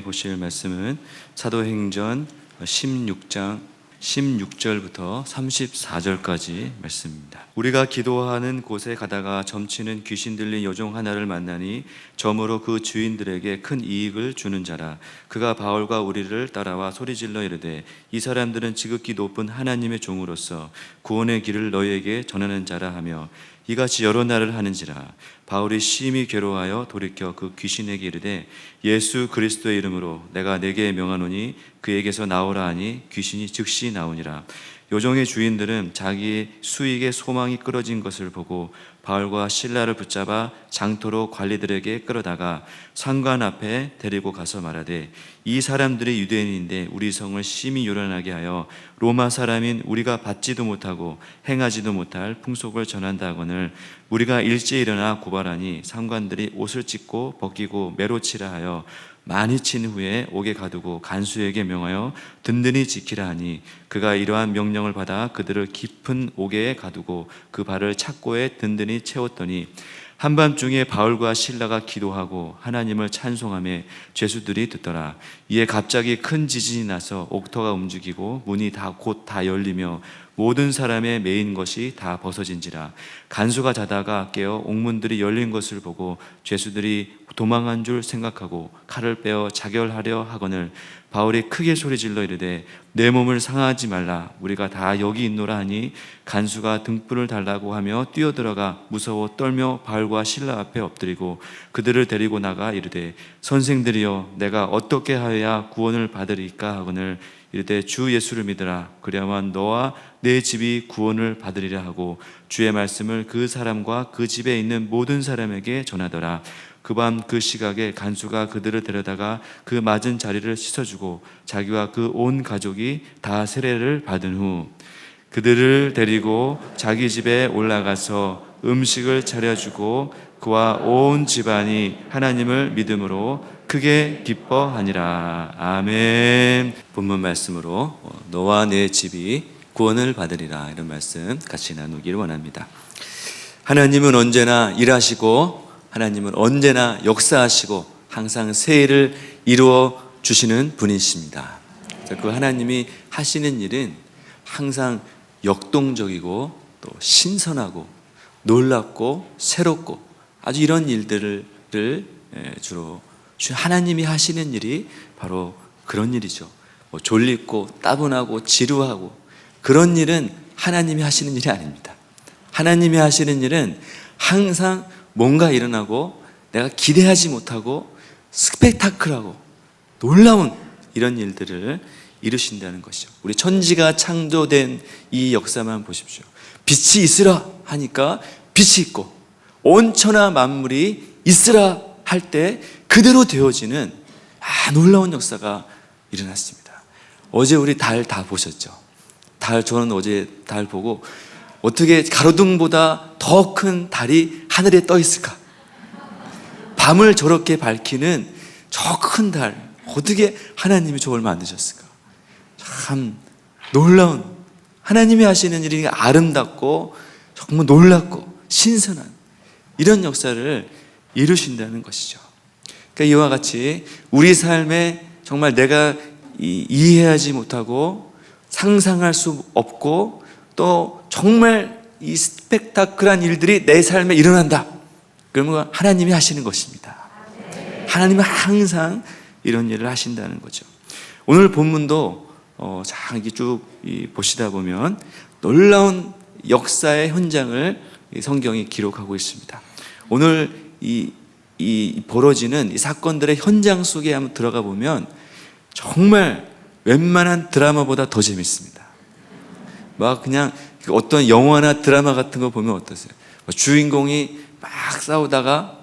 오늘 보실 말씀은 사도행전 16장 16절부터 34절까지 말씀입니다. 우리가 기도하는 곳에 가다가 점치는 귀신 들린 여종 하나를 만나니 점으로 그 주인들에게 큰 이익을 주는 자라. 그가 바울과 우리를 따라와 소리질러 이르되 이 사람들은 지극히 높은 하나님의 종으로서 구원의 길을 너희에게 전하는 자라 하며 이같이 여러 날을 하는지라. 바울이 심히 괴로워하여 돌이켜 그 귀신에게 이르되 예수 그리스도의 이름으로 내가 네게 명하노니 그에게서 나오라 하니 귀신이 즉시 나오니라. 요종의 주인들은 자기 수익의 소망이 끊어진 것을 보고 바울과 실라를 붙잡아 장토로 관리들에게 끌어다가 상관 앞에 데리고 가서 말하되 이 사람들이 유대인인데 우리 성을 심히 요란하게 하여 로마 사람인 우리가 받지도 못하고 행하지도 못할 풍속을 전한다 하거늘 우리가 일찍 일어나 고발하니 상관들이 옷을 찢고 벗기고 매로 치라 하여 많이 친 후에 옥에 가두고 간수에게 명하여 든든히 지키라 하니 그가 이러한 명령을 받아 그들을 깊은 옥에 가두고 그 발을 착고에 든든히 채웠더니 한밤중에 바울과 실라가 기도하고 하나님을 찬송하며 죄수들이 듣더라. 이에 갑자기 큰 지진이 나서 옥터가 움직이고 문이 곧 다 열리며 모든 사람의 매인 것이 다 벗어진지라. 간수가 자다가 깨어 옥문들이 열린 것을 보고 죄수들이 도망한 줄 생각하고 칼을 빼어 자결하려 하거늘 바울이 크게 소리질러 이르되 내 몸을 상하지 말라. 우리가 다 여기 있노라 하니 간수가 등불을 달라고 하며 뛰어들어가 무서워 떨며 바울과 실라 앞에 엎드리고 그들을 데리고 나가 이르되 선생들이여 내가 어떻게 하여야 구원을 받으리까 하거늘 이르되 주 예수를 믿으라. 그리하면 너와 내 집이 구원을 받으리라 하고 주의 말씀을 그 사람과 그 집에 있는 모든 사람에게 전하더라. 그 밤 그 시각에 간수가 그들을 데려다가 그 맞은 자리를 씻어주고 자기와 그 온 가족이 다 세례를 받은 후 그들을 데리고 자기 집에 올라가서 음식을 차려주고 그와 온 집안이 하나님을 믿음으로 크게 기뻐하니라. 아멘. 본문 말씀으로 너와 내 집이 구원을 받으리라, 이런 말씀 같이 나누기를 원합니다. 하나님은 언제나 일하시고 하나님은 언제나 역사하시고 항상 새 일을 이루어 주시는 분이십니다. 그 하나님이 하시는 일은 항상 역동적이고 또 신선하고 놀랍고 새롭고 아주 이런 일들을 주로 하나님이 하시는 일이 바로 그런 일이죠. 졸립고 따분하고 지루하고 그런 일은 하나님이 하시는 일이 아닙니다. 하나님이 하시는 일은 항상 뭔가 일어나고 내가 기대하지 못하고 스펙타클하고 놀라운 이런 일들을 이루신다는 것이죠. 우리 천지가 창조된 이 역사만 보십시오. 빛이 있으라 하니까 빛이 있고 온 천하 만물이 있으라 할 때 그대로 되어지는 놀라운 역사가 일어났습니다. 어제 우리 달 다 보셨죠? 저는 어제 달 보고 어떻게 가로등보다 더 큰 달이 하늘에 떠 있을까? 밤을 저렇게 밝히는 저 큰 달, 어떻게 하나님이 저걸 만드셨을까? 참 놀라운, 하나님이 하시는 일이 아름답고 정말 놀랍고 신선한 이런 역사를 이루신다는 것이죠. 그러니까 이와 같이 우리 삶에 정말 내가 이해하지 못하고 상상할 수 없고 또 정말 이 스펙타클한 일들이 내 삶에 일어난다. 그러면 하나님이 하시는 것입니다. 하나님은 항상 이런 일을 하신다는 거죠. 오늘 본문도 이렇게 쭉 보시다 보면 놀라운 역사의 현장을 성경이 기록하고 있습니다. 오늘 이 벌어지는 이 사건들의 현장 속에 한번 들어가 보면 정말 웬만한 드라마보다 더 재밌습니다. 막 그냥 어떤 영화나 드라마 같은 거 보면 어떠세요? 주인공이 막 싸우다가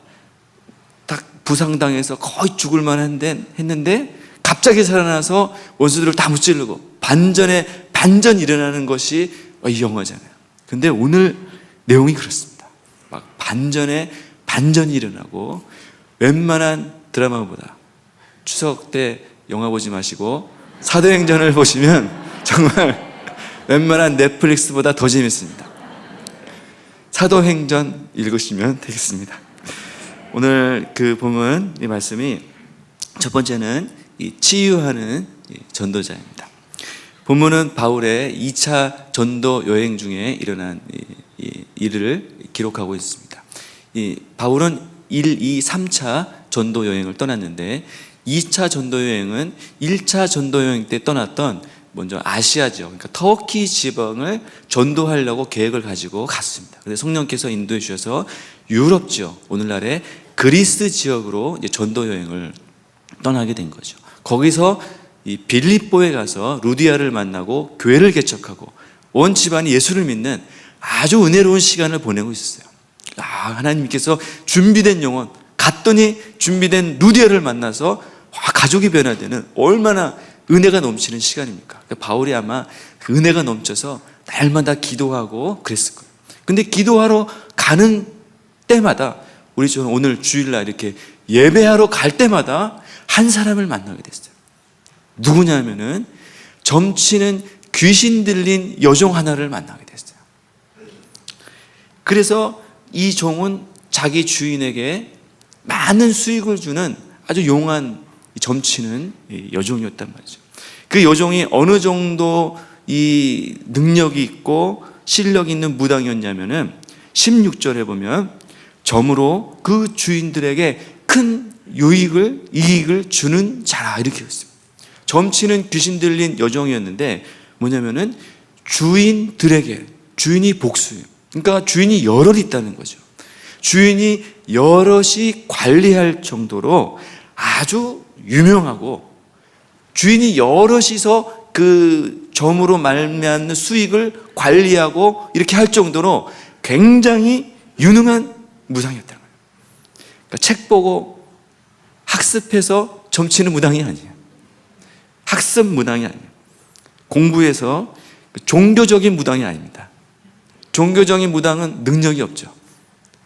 딱 부상당해서 거의 죽을 만한데 했는데 갑자기 살아나서 원수들을 다 무찌르고 반전이 일어나는 것이 이 영화잖아요. 근데 오늘 내용이 그렇습니다. 막 반전이 일어나고 웬만한 드라마보다 추석 때 영화 보지 마시고 사도행전을 보시면 정말 웬만한 넷플릭스보다 더 재밌습니다. 사도행전 읽으시면 되겠습니다. 오늘 그 본문 이 말씀이 첫 번째는 치유하는 전도자입니다. 본문은 바울의 2차 전도 여행 중에 일어난 일을 기록하고 있습니다. 바울은 1, 2, 3차 전도 여행을 떠났는데 2차 전도 여행은 1차 전도 여행 때 떠났던 먼저 아시아 지역, 그러니까 터키 지방을 전도하려고 계획을 가지고 갔습니다. 그런데 성령께서 인도해 주셔서 유럽 지역, 오늘날의 그리스 지역으로 이제 전도 여행을 떠나게 된 거죠. 거기서 이 빌립보에 가서 루디아를 만나고 교회를 개척하고 온 집안이 예수를 믿는 아주 은혜로운 시간을 보내고 있었어요. 하나님께서 준비된 영혼, 갔더니 준비된 루디아를 만나서 가족이 변화되는 얼마나 은혜가 넘치는 시간입니까? 바울이 아마 그 은혜가 넘쳐서 날마다 기도하고 그랬을 거예요. 근데 기도하러 가는 때마다 저는 오늘 주일날 이렇게 예배하러 갈 때마다 한 사람을 만나게 됐어요. 누구냐면은 점치는 귀신 들린 여종 하나를 만나게 됐어요. 그래서 이 종은 자기 주인에게 많은 수익을 주는 아주 용한 점치는 여종이었단 말이죠. 그 여종이 어느 정도 이 능력이 있고 실력이 있는 무당이었냐면은 16절에 보면 점으로 그 주인들에게 큰 이익을 주는 자라 이렇게 했습니다. 점치는 귀신 들린 여종이었는데 뭐냐면은 주인이 복수예요. 그러니까 주인이 여럿 있다는 거죠. 주인이 여럿이 관리할 정도로 아주 유명하고 주인이 여럿이서 그 점으로 말미암는 수익을 관리하고 이렇게 할 정도로 굉장히 유능한 무당이었다는 거예요. 그러니까 책 보고 학습해서 점치는 무당이 아니에요. 학습 무당이 아니에요. 공부해서 종교적인 무당이 아닙니다. 종교적인 무당은 능력이 없죠.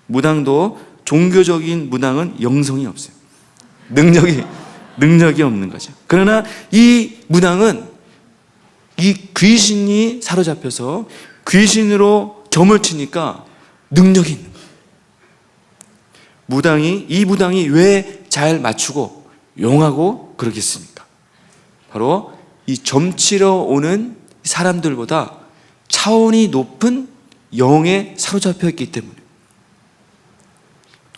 무당도 종교적인 무당은 영성이 없어요. 능력이 없는 거죠. 그러나 이 무당은 이 귀신이 사로잡혀서 귀신으로 점을 치니까 능력이 있는 거예요. 이 무당이 왜 잘 맞추고 용하고 그러겠습니까? 바로 이 점치러 오는 사람들보다 차원이 높은 영에 사로잡혀 있기 때문에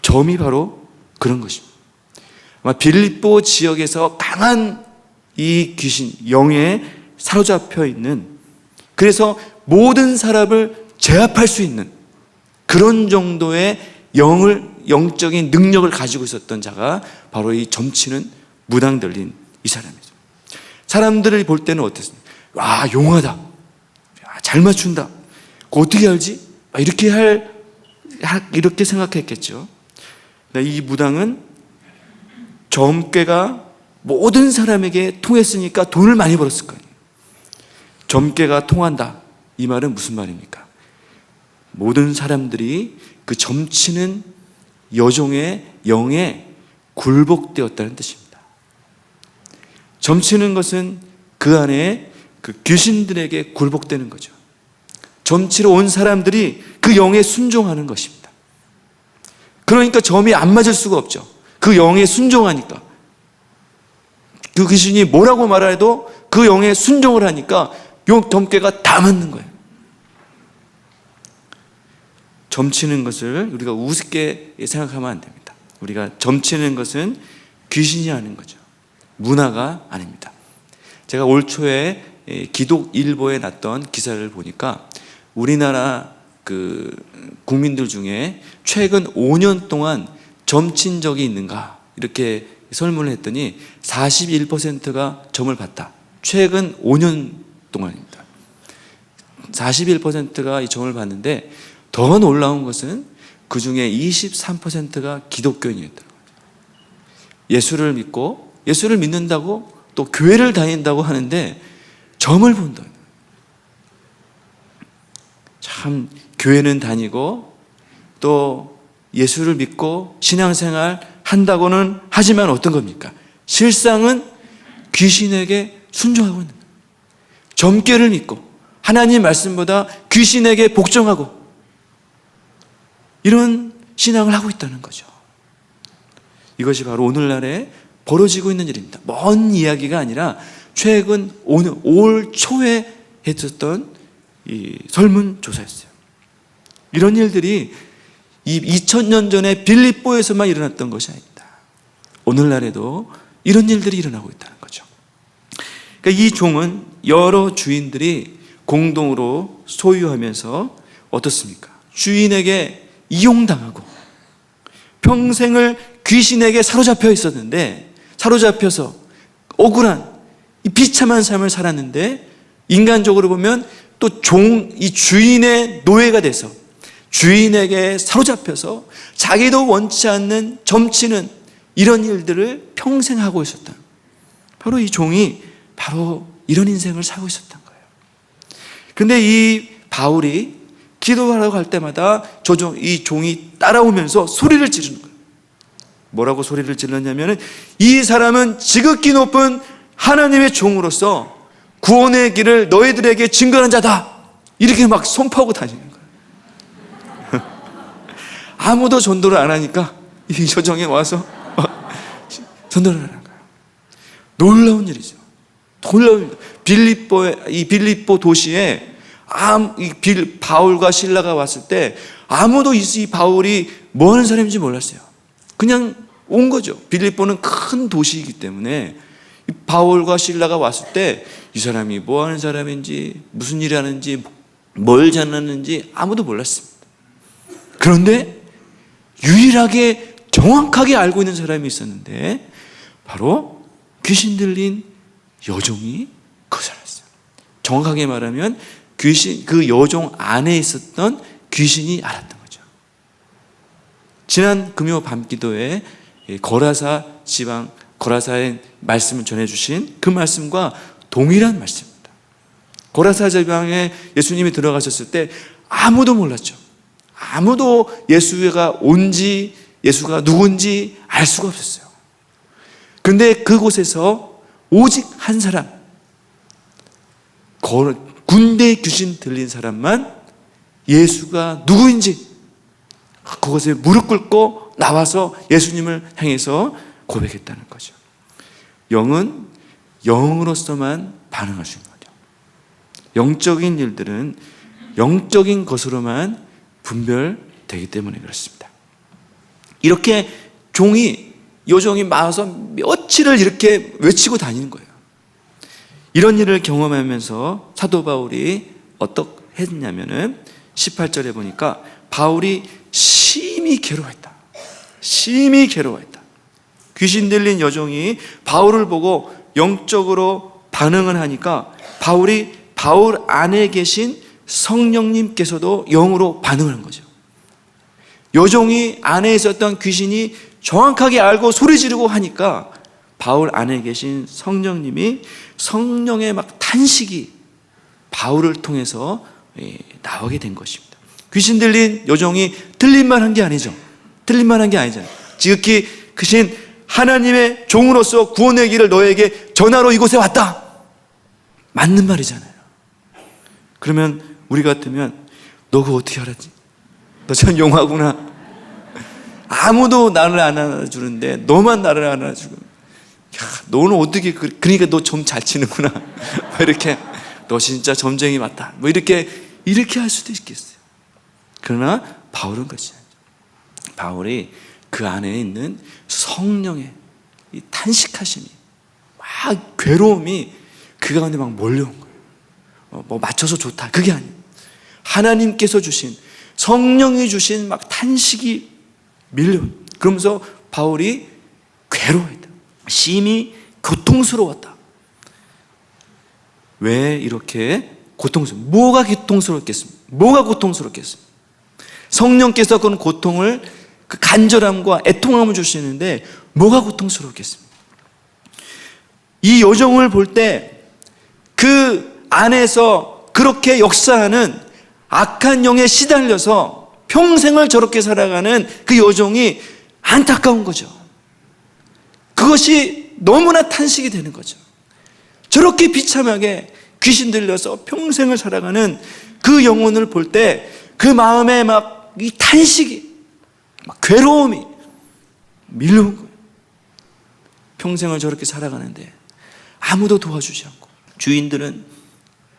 점이 바로 그런 것입니다. 아마 빌립보 지역에서 강한 이 귀신, 영에 사로잡혀 있는, 그래서 모든 사람을 제압할 수 있는 그런 정도의 영적인 능력을 가지고 있었던 자가 바로 이 점치는 무당 들린 이 사람이죠. 사람들을 볼 때는 어땠습니까? 와, 용하다. 잘 맞춘다. 그거 어떻게 알지? 이렇게 생각했겠죠. 이 무당은 점괘가 모든 사람에게 통했으니까 돈을 많이 벌었을 거예요. 점괘가 통한다. 이 말은 무슨 말입니까? 모든 사람들이 그 점치는 여종의 영에 굴복되었다는 뜻입니다. 점치는 것은 그 안에 그 귀신들에게 굴복되는 거죠. 점치러 온 사람들이 그 영에 순종하는 것입니다. 그러니까 점이 안 맞을 수가 없죠. 그 영에 순종하니까. 그 귀신이 뭐라고 말해도 그 영에 순종을 하니까 점괘가 다 맞는 거예요. 점치는 것을 우리가 우습게 생각하면 안 됩니다. 우리가 점치는 것은 귀신이 하는 거죠. 문화가 아닙니다. 제가 올 초에 기독일보에 났던 기사를 보니까 우리나라 그 국민들 중에 최근 5년 동안 점친 적이 있는가 이렇게 설문을 했더니 41%가 점을 봤다. 최근 5년 동안입니다. 41%가 이 점을 봤는데 더 놀라운 것은 그 중에 23%가 기독교인이었다는 거예요. 예수를 믿는다고 또 교회를 다닌다고 하는데 점을 본다. 참 교회는 다니고 또 예수를 믿고 신앙생활 한다고는 하지만 어떤 겁니까? 실상은 귀신에게 순종하고 있는 거예요. 점괘를 믿고 하나님 말씀보다 귀신에게 복종하고 이런 신앙을 하고 있다는 거죠. 이것이 바로 오늘날의 벌어지고 있는 일입니다. 먼 이야기가 아니라 최근 올 초에 했었던 이 설문조사였어요. 이런 일들이 2000년 전에 빌립보에서만 일어났던 것이 아닙니다. 오늘날에도 이런 일들이 일어나고 있다는 거죠. 그러니까 이 종은 여러 주인들이 공동으로 소유하면서 어떻습니까? 주인에게 이용당하고 평생을 귀신에게 사로잡혀 있었는데, 사로잡혀서 억울한 이 비참한 삶을 살았는데, 인간적으로 보면 또 이 주인의 노예가 돼서 주인에게 사로잡혀서 자기도 원치 않는 점치는 이런 일들을 평생 하고 있었다. 바로 이 종이 바로 이런 인생을 살고 있었던 거예요. 그런데 이 바울이 기도하러 갈 때마다 이 종이 따라오면서 소리를 지르는 거예요. 뭐라고 소리를 질렀냐면, 이 사람은 지극히 높은 하나님의 종으로서 구원의 길을 너희들에게 증거하는 자다. 이렇게 막 선포하고 다니는 거예요. 아무도 전도를 안 하니까 이 여정에 와서 전도를 하는 거예요. 놀라운 일이죠. 놀라운 일. 빌립보 도시에 바울과 실라가 왔을 때 아무도 이 바울이 뭐 하는 사람인지 몰랐어요. 그냥 온 거죠. 빌립보는 큰 도시이기 때문에 바울과 실라가 왔을 때 이 사람이 뭐 하는 사람인지, 무슨 일을 하는지, 뭘 잘하는지 아무도 몰랐습니다. 그런데 유일하게 정확하게 알고 있는 사람이 있었는데, 바로 귀신 들린 여종이 그 사람이었어요. 정확하게 말하면 그 여종 안에 있었던 귀신이 알았던 거죠. 지난 금요 밤기도에 거라사 지방, 거라사의 말씀을 전해주신 그 말씀과 동일한 말씀입니다. 거라사 지방에 예수님이 들어가셨을 때 아무도 몰랐죠. 아무도 예수가 온지, 예수가 누군지 알 수가 없었어요. 그런데 그곳에서 오직 한 사람, 군대 귀신 들린 사람만 예수가 누구인지 그것에 무릎 꿇고 나와서 예수님을 향해서 고백했다는 거죠. 영은 영으로서만 반응할 수 있는 거죠. 영적인 일들은 영적인 것으로만 분별되기 때문에 그렇습니다. 이렇게 여종이 나와서 며칠을 이렇게 외치고 다니는 거예요. 이런 일을 경험하면서 사도 바울이 어떻게 했냐면은 18절에 보니까 바울이 심히 괴로워했다. 심히 괴로워했다. 귀신 들린 여종이 바울을 보고 영적으로 반응을 하니까 바울 안에 계신 성령님께서도 영으로 반응을 한 거죠. 여종이 안에 있었던 귀신이 정확하게 알고 소리 지르고 하니까 바울 안에 계신 성령님이 성령의 막 탄식이 바울을 통해서 나오게 된 것입니다. 귀신 들린 여종이 틀린말 한 게 아니죠. 틀린말 한 게 아니잖아요. 지극히 크신 하나님의 종으로서 구원의 길을 너에게 전하러 이곳에 왔다. 맞는 말이잖아요. 그러면 우리 같으면 너 그거 어떻게 알았지? 너 참 용하구나. 아무도 나를 안 안아주는데 너만 나를 안아주고, 야, 너는 어떻게 그러니까 너 좀 잘 치는구나. 이렇게 너 진짜 점쟁이 맞다. 이렇게 할 수도 있겠어요. 그러나 바울은 그렇지 않죠. 바울이 그 안에 있는 성령의 이 탄식하심이, 막 괴로움이 그 가운데 막 몰려온 거예요. 뭐 맞춰서 좋다, 그게 아니에요. 하나님께서 주신, 성령이 주신 막 탄식이 밀려온. 그러면서 바울이 괴로워했다. 심히 고통스러웠다. 왜 이렇게 뭐가 고통스럽겠습니까? 뭐가 고통스럽겠습니까? 성령께서 그런 고통을, 그 간절함과 애통함을 주시는데 뭐가 고통스럽겠습니까? 이 여종을 볼 때 그 안에서 그렇게 역사하는 악한 영에 시달려서 평생을 저렇게 살아가는 그 여종이 안타까운 거죠. 그것이 너무나 탄식이 되는 거죠. 저렇게 비참하게 귀신 들려서 평생을 살아가는 그 영혼을 볼 때 그 마음에 막 이 탄식이, 막 괴로움이 밀려온 거예요. 평생을 저렇게 살아가는데 아무도 도와주지 않고, 주인들은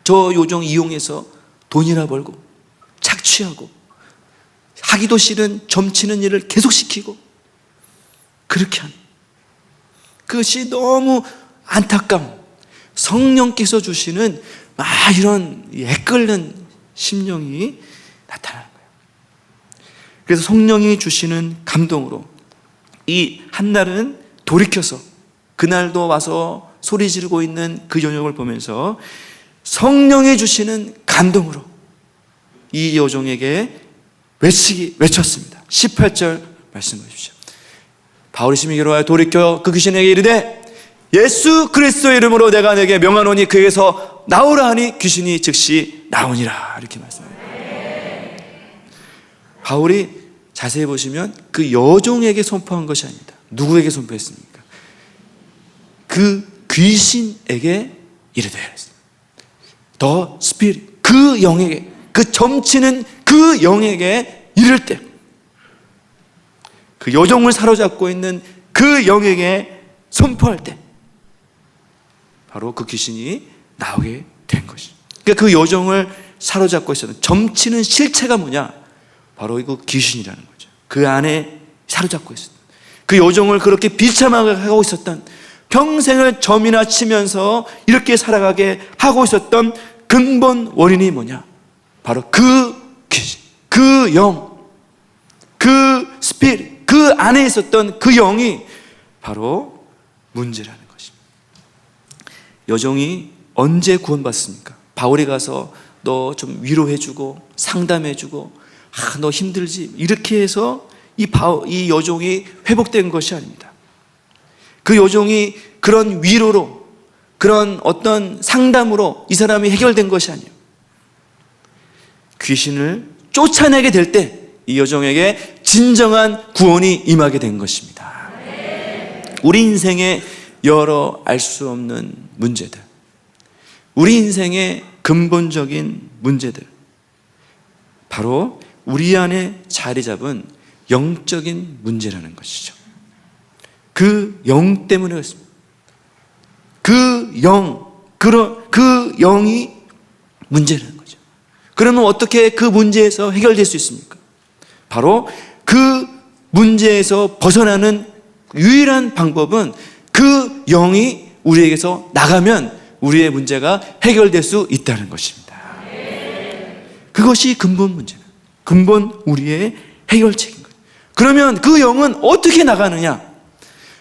저 요정 이용해서 돈이나 벌고 착취하고 하기도 싫은 점치는 일을 계속시키고 그렇게 하는, 그것이 너무 안타까운, 성령께서 주시는 이런 애끓는 심령이 나타나는 거예요. 그래서 성령이 주시는 감동으로 이 한날은 돌이켜서 그날도 와서 소리 지르고 있는 그 여종을 보면서 성령이 주시는 감동으로 이 여종에게 외쳤습니다. 18절 말씀 보십시오. 바울이 심히 괴로워하여 돌이켜 그 귀신에게 이르되 예수 그리스도의 이름으로 내가 내게 명하노니 그에게서 나오라 하니 귀신이 즉시 나오니라, 이렇게 말씀합니다. 바울이 자세히 보시면 그 여종에게 선포한 것이 아닙니다. 누구에게 선포했습니까? 그 귀신에게 이르되, 더 스피릿, 그 영에게, 그 점치는 그 영에게 이를 때, 그 여종을 사로잡고 있는 그 영에게 선포할 때 바로 그 귀신이 나오게 된 것이죠. 그러니까 그 여종을 사로잡고 있었던 점치는 실체가 뭐냐? 바로 이거 귀신이라는 거죠. 그 안에 사로잡고 있었던, 그 여종을 그렇게 비참하게 하고 있었던, 평생을 점이나 치면서 이렇게 살아가게 하고 있었던 근본 원인이 뭐냐? 바로 그 귀신, 그 영, 그 스피릿, 그 안에 있었던 그 영이 바로 문제라는 것입니다. 여종이 언제 구원받습니까? 바울이 가서 너 좀 위로해주고 상담해주고, 너 힘들지, 이렇게 해서 이 여종이 회복된 것이 아닙니다. 그 여종이 그런 위로로, 그런 어떤 상담으로 이 사람이 해결된 것이 아니에요. 귀신을 쫓아내게 될 때 이 여종에게 진정한 구원이 임하게 된 것입니다. 우리 인생에 여러 알 수 없는 문제들, 우리 인생의 근본적인 문제들, 바로 우리 안에 자리 잡은 영적인 문제라는 것이죠. 그 영 때문에 그렇습니다. 그 영이 문제라는 거죠. 그러면 어떻게 그 문제에서 해결될 수 있습니까? 바로 그 문제에서 벗어나는 유일한 방법은 그 영이 우리에게서 나가면 우리의 문제가 해결될 수 있다는 것입니다. 그것이 근본 문제다. 근본 우리의 해결책인 거예요. 그러면 그 영은 어떻게 나가느냐?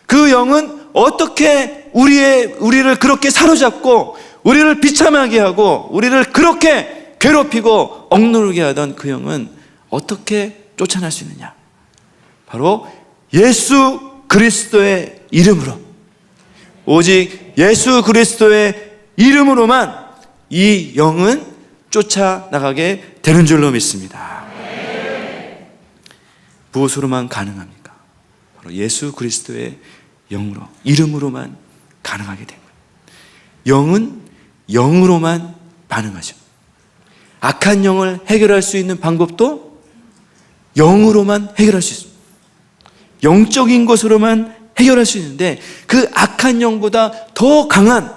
그 영은 어떻게 우리를 그렇게 사로잡고 우리를 비참하게 하고 우리를 그렇게 괴롭히고 억누르게 하던 그 영은 어떻게 쫓아낼 수 있느냐? 바로 예수 그리스도의 이름으로, 오직 예수 그리스도의 이름으로만 이 영은 쫓아나가게 되는 줄로 믿습니다. 무엇으로만 가능합니까? 바로 예수 그리스도의 영으로, 이름으로만 가능하게 된 거예요. 영은 영으로만 반응하죠. 악한 영을 해결할 수 있는 방법도 영으로만 해결할 수 있습니다. 영적인 것으로만 해결할 수 있는데, 그 악한 영보다 더 강한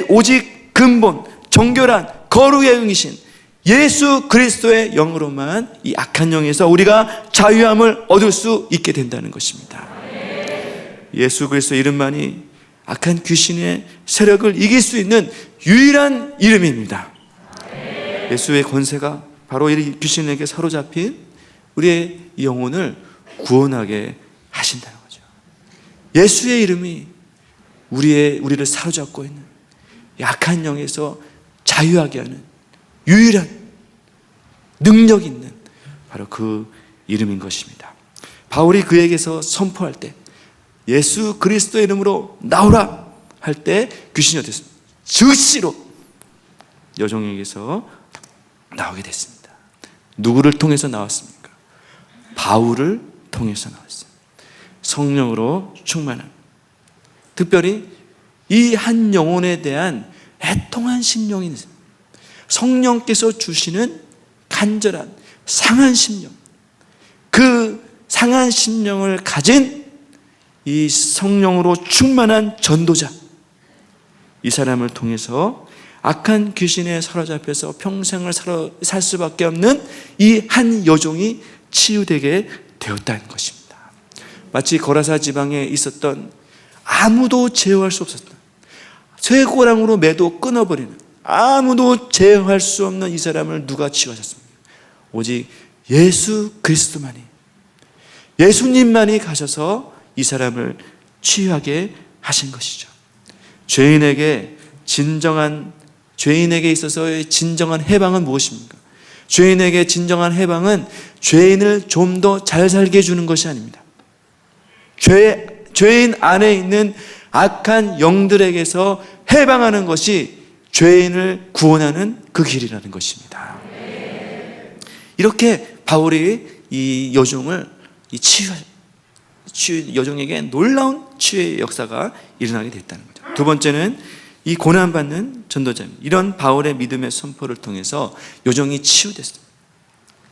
오직 근본, 정결한 거룩의 영이신 예수 그리스도의 영으로만 이 악한 영에서 우리가 자유함을 얻을 수 있게 된다는 것입니다. 예수 그리스도 이름만이 악한 귀신의 세력을 이길 수 있는 유일한 이름입니다. 예수의 권세가 바로 이 귀신에게 사로잡힌 우리의 영혼을 구원하게 하신다는 거죠. 예수의 이름이 우리를 사로잡고 있는 약한 영에서 자유하게 하는 유일한 능력 있는 바로 그 이름인 것입니다. 바울이 그에게서 선포할 때 예수 그리스도의 이름으로 나오라 할 때 귀신이 어땠습니까? 즉시로 여종에게서 나오게 됐습니다. 누구를 통해서 나왔습니까? 바울을 통해서 나왔어요. 성령으로 충만함. 특별히 이 한 영혼에 대한 애통한 심령이 있습니다. 성령께서 주시는 간절한 상한 심령, 그 상한 심령을 가진 이 성령으로 충만한 전도자, 이 사람을 통해서 악한 귀신에 사로잡혀서 평생을 살 수밖에 없는 이 한 여종이 치유되게 되었다는 것입니다. 마치 거라사 지방에 있었던 아무도 제어할 수 없었던, 쇠고랑으로 매도 끊어버리는, 아무도 제어할 수 없는 이 사람을 누가 치유하셨습니까? 오직 예수 그리스도만이, 예수님만이 가셔서 이 사람을 치유하게 하신 것이죠. 죄인에게 있어서의 진정한 해방은 무엇입니까? 죄인에게 진정한 해방은 죄인을 좀 더 잘 살게 해주는 것이 아닙니다. 죄인 안에 있는 악한 영들에게서 해방하는 것이 죄인을 구원하는 그 길이라는 것입니다. 이렇게 바울이 이 여종을 여종에게 놀라운 치유의 역사가 일어나게 됐다는 거죠. 두 번째는 이 고난받는 전도자입니다. 이런 바울의 믿음의 선포를 통해서 여종이 치유됐어요.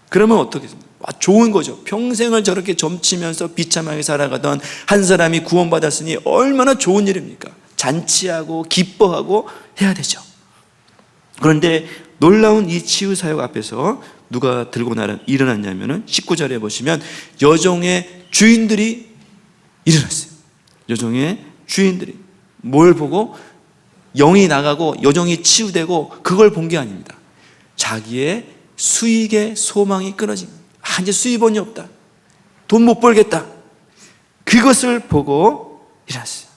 그러면 어떻게 됩니까? 좋은 거죠. 평생을 저렇게 점치면서 비참하게 살아가던 한 사람이 구원받았으니 얼마나 좋은 일입니까? 잔치하고 기뻐하고 해야 되죠. 그런데 놀라운 이 치유 사역 앞에서 누가 들고 일어났냐면은 19절에 보시면 여종의 주인들이 일어났어요. 여종의 주인들이 뭘 보고? 영이 나가고 여종이 치유되고 그걸 본 게 아닙니다. 자기의 수익의 소망이 끊어진 거예요. 이제 수입원이 없다, 돈 못 벌겠다, 그것을 보고 일어났어요.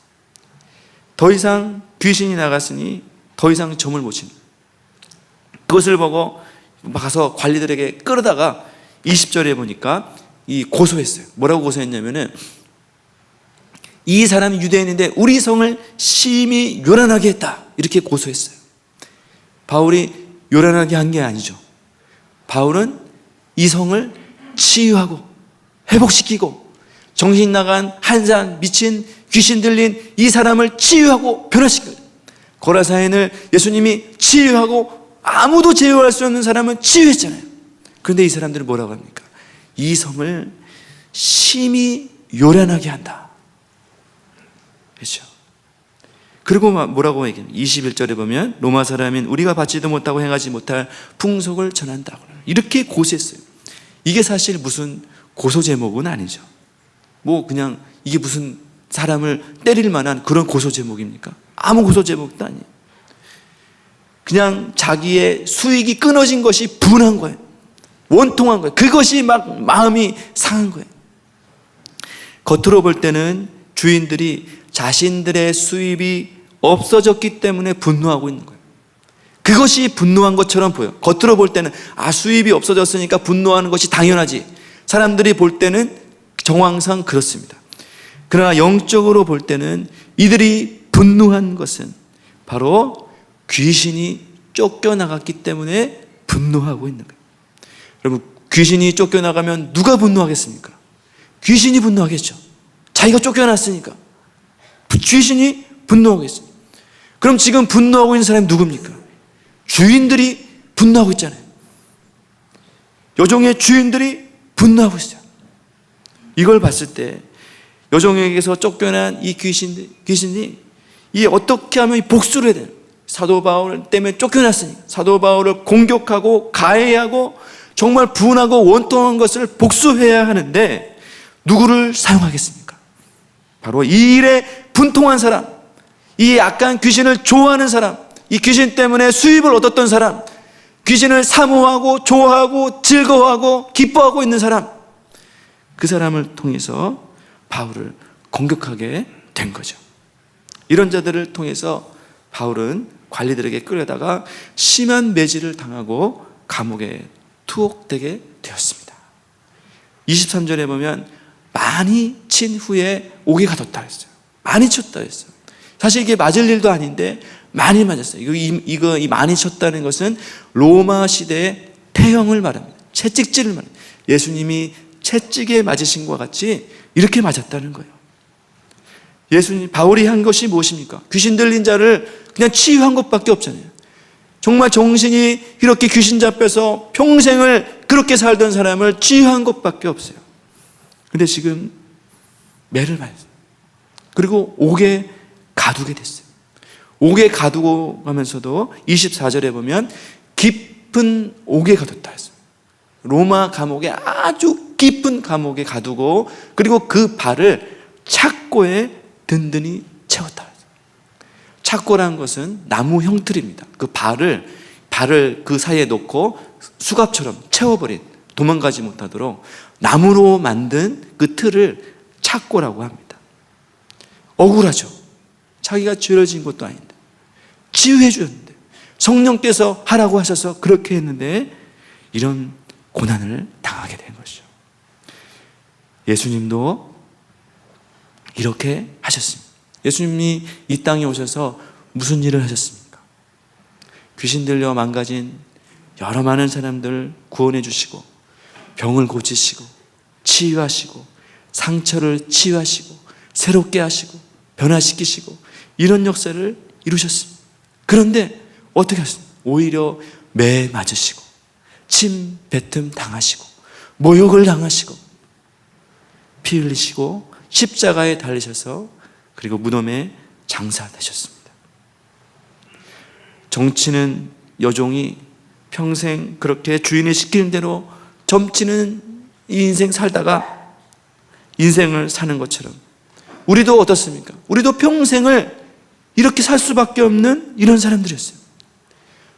더 이상 귀신이 나갔으니 더 이상 점을 못 친다. 그것을 보고 가서 관리들에게 끌어다가 20절에 보니까 고소했어요. 뭐라고 고소했냐면은 이 사람이 유대인인데 우리 성을 심히 요란하게 했다, 이렇게 고소했어요. 바울이 요란하게 한 게 아니죠. 바울은 이 성을 치유하고 회복시키고 정신 나간 한산 미친 귀신 들린 이 사람을 치유하고 변화시켜요. 고라사인을 예수님이 치유하고 아무도 제어할 수 없는 사람은 치유했잖아요. 그런데 이 사람들은 뭐라고 합니까? 이 성을 심히 요란하게 한다. 그렇죠? 그리고 뭐라고 얘기합니까? 21절에 보면 로마 사람인 우리가 받지도 못하고 행하지 못할 풍속을 전한다, 이렇게 고소했어요. 이게 사실 무슨 고소 제목은 아니죠. 뭐 그냥 이게 무슨 사람을 때릴 만한 그런 고소 제목입니까? 아무 고소 제목도 아니에요. 그냥 자기의 수익이 끊어진 것이 분한 거예요. 원통한 거예요. 그것이 막 마음이 상한 거예요. 겉으로 볼 때는 주인들이 자신들의 수입이 없어졌기 때문에 분노하고 있는 거예요. 그것이 분노한 것처럼 보여요. 겉으로 볼 때는 수입이 없어졌으니까 분노하는 것이 당연하지. 사람들이 볼 때는 정황상 그렇습니다. 그러나 영적으로 볼 때는 이들이 분노한 것은 바로 귀신이 쫓겨나갔기 때문에 분노하고 있는 거예요. 여러분, 귀신이 쫓겨나가면 누가 분노하겠습니까? 귀신이 분노하겠죠. 자기가 쫓겨났으니까 귀신이 분노하겠어요. 그럼 지금 분노하고 있는 사람이 누굽니까? 주인들이 분노하고 있잖아요. 여종의 주인들이 분노하고 있어요. 이걸 봤을 때 여종에게서 쫓겨난 이 귀신이 어떻게 하면 복수를 해야 돼요? 사도 바울 때문에 쫓겨났으니까 사도 바울을 공격하고 가해하고 정말 분하고 원통한 것을 복수해야 하는데 누구를 사용하겠습니까? 바로 이 일에 분통한 사람, 이 악한 귀신을 좋아하는 사람, 이 귀신 때문에 수입을 얻었던 사람, 귀신을 사모하고 좋아하고 즐거워하고 기뻐하고 있는 사람, 그 사람을 통해서 바울을 공격하게 된 거죠. 이런 자들을 통해서 바울은 관리들에게 끌려다가 심한 매질을 당하고 감옥에 투옥되게 되었습니다. 23절에 보면 많이 친 후에 옥에 가뒀다 했어요. 많이 쳤다 했어요. 사실 이게 맞을 일도 아닌데 많이 맞았어요. 이 많이 쳤다는 것은 로마 시대의 태형을 말합니다. 채찍질을 말합니다. 예수님이 채찍에 맞으신 것과 같이 이렇게 맞았다는 거예요. 바울이 한 것이 무엇입니까? 귀신 들린 자를 그냥 치유한 것밖에 없잖아요. 정말 정신이 이렇게 귀신 잡혀서 평생을 그렇게 살던 사람을 치유한 것밖에 없어요. 근데 지금 매를 맞았어요. 그리고 옥에 가두게 됐어요. 옥에 가두고 가면서도 24절에 보면 깊은 옥에 가뒀다 했어요. 로마 감옥에 아주 깊은 감옥에 가두고 그리고 그 발을 착고에 든든히 채웠다. 착고라는 것은 나무 형틀입니다. 그 발을 그 사이에 놓고 수갑처럼 채워버린, 도망가지 못하도록 나무로 만든 그 틀을 착고라고 합니다. 억울하죠. 자기가 죄를 지은 것도 아닌데 치유해 주었는데 성령께서 하라고 하셔서 그렇게 했는데 이런 고난을 당하게 된 것이죠. 예수님도 이렇게 하셨습니다. 예수님이 이 땅에 오셔서 무슨 일을 하셨습니까? 귀신 들려 망가진 여러 많은 사람들 구원해 주시고 병을 고치시고 치유하시고 상처를 치유하시고 새롭게 하시고 변화시키시고 이런 역사를 이루셨습니다. 그런데 어떻게 하셨습니까? 오히려 매 맞으시고 침 뱉음 당하시고 모욕을 당하시고 피 흘리시고 십자가에 달리셔서 그리고 무덤에 장사되셨습니다. 정치는 여종이 평생 그렇게 주인이 시키는 대로 점치는 이 인생 살다가 인생을 사는 것처럼 우리도 어떻습니까? 우리도 평생을 이렇게 살 수밖에 없는 이런 사람들이었어요.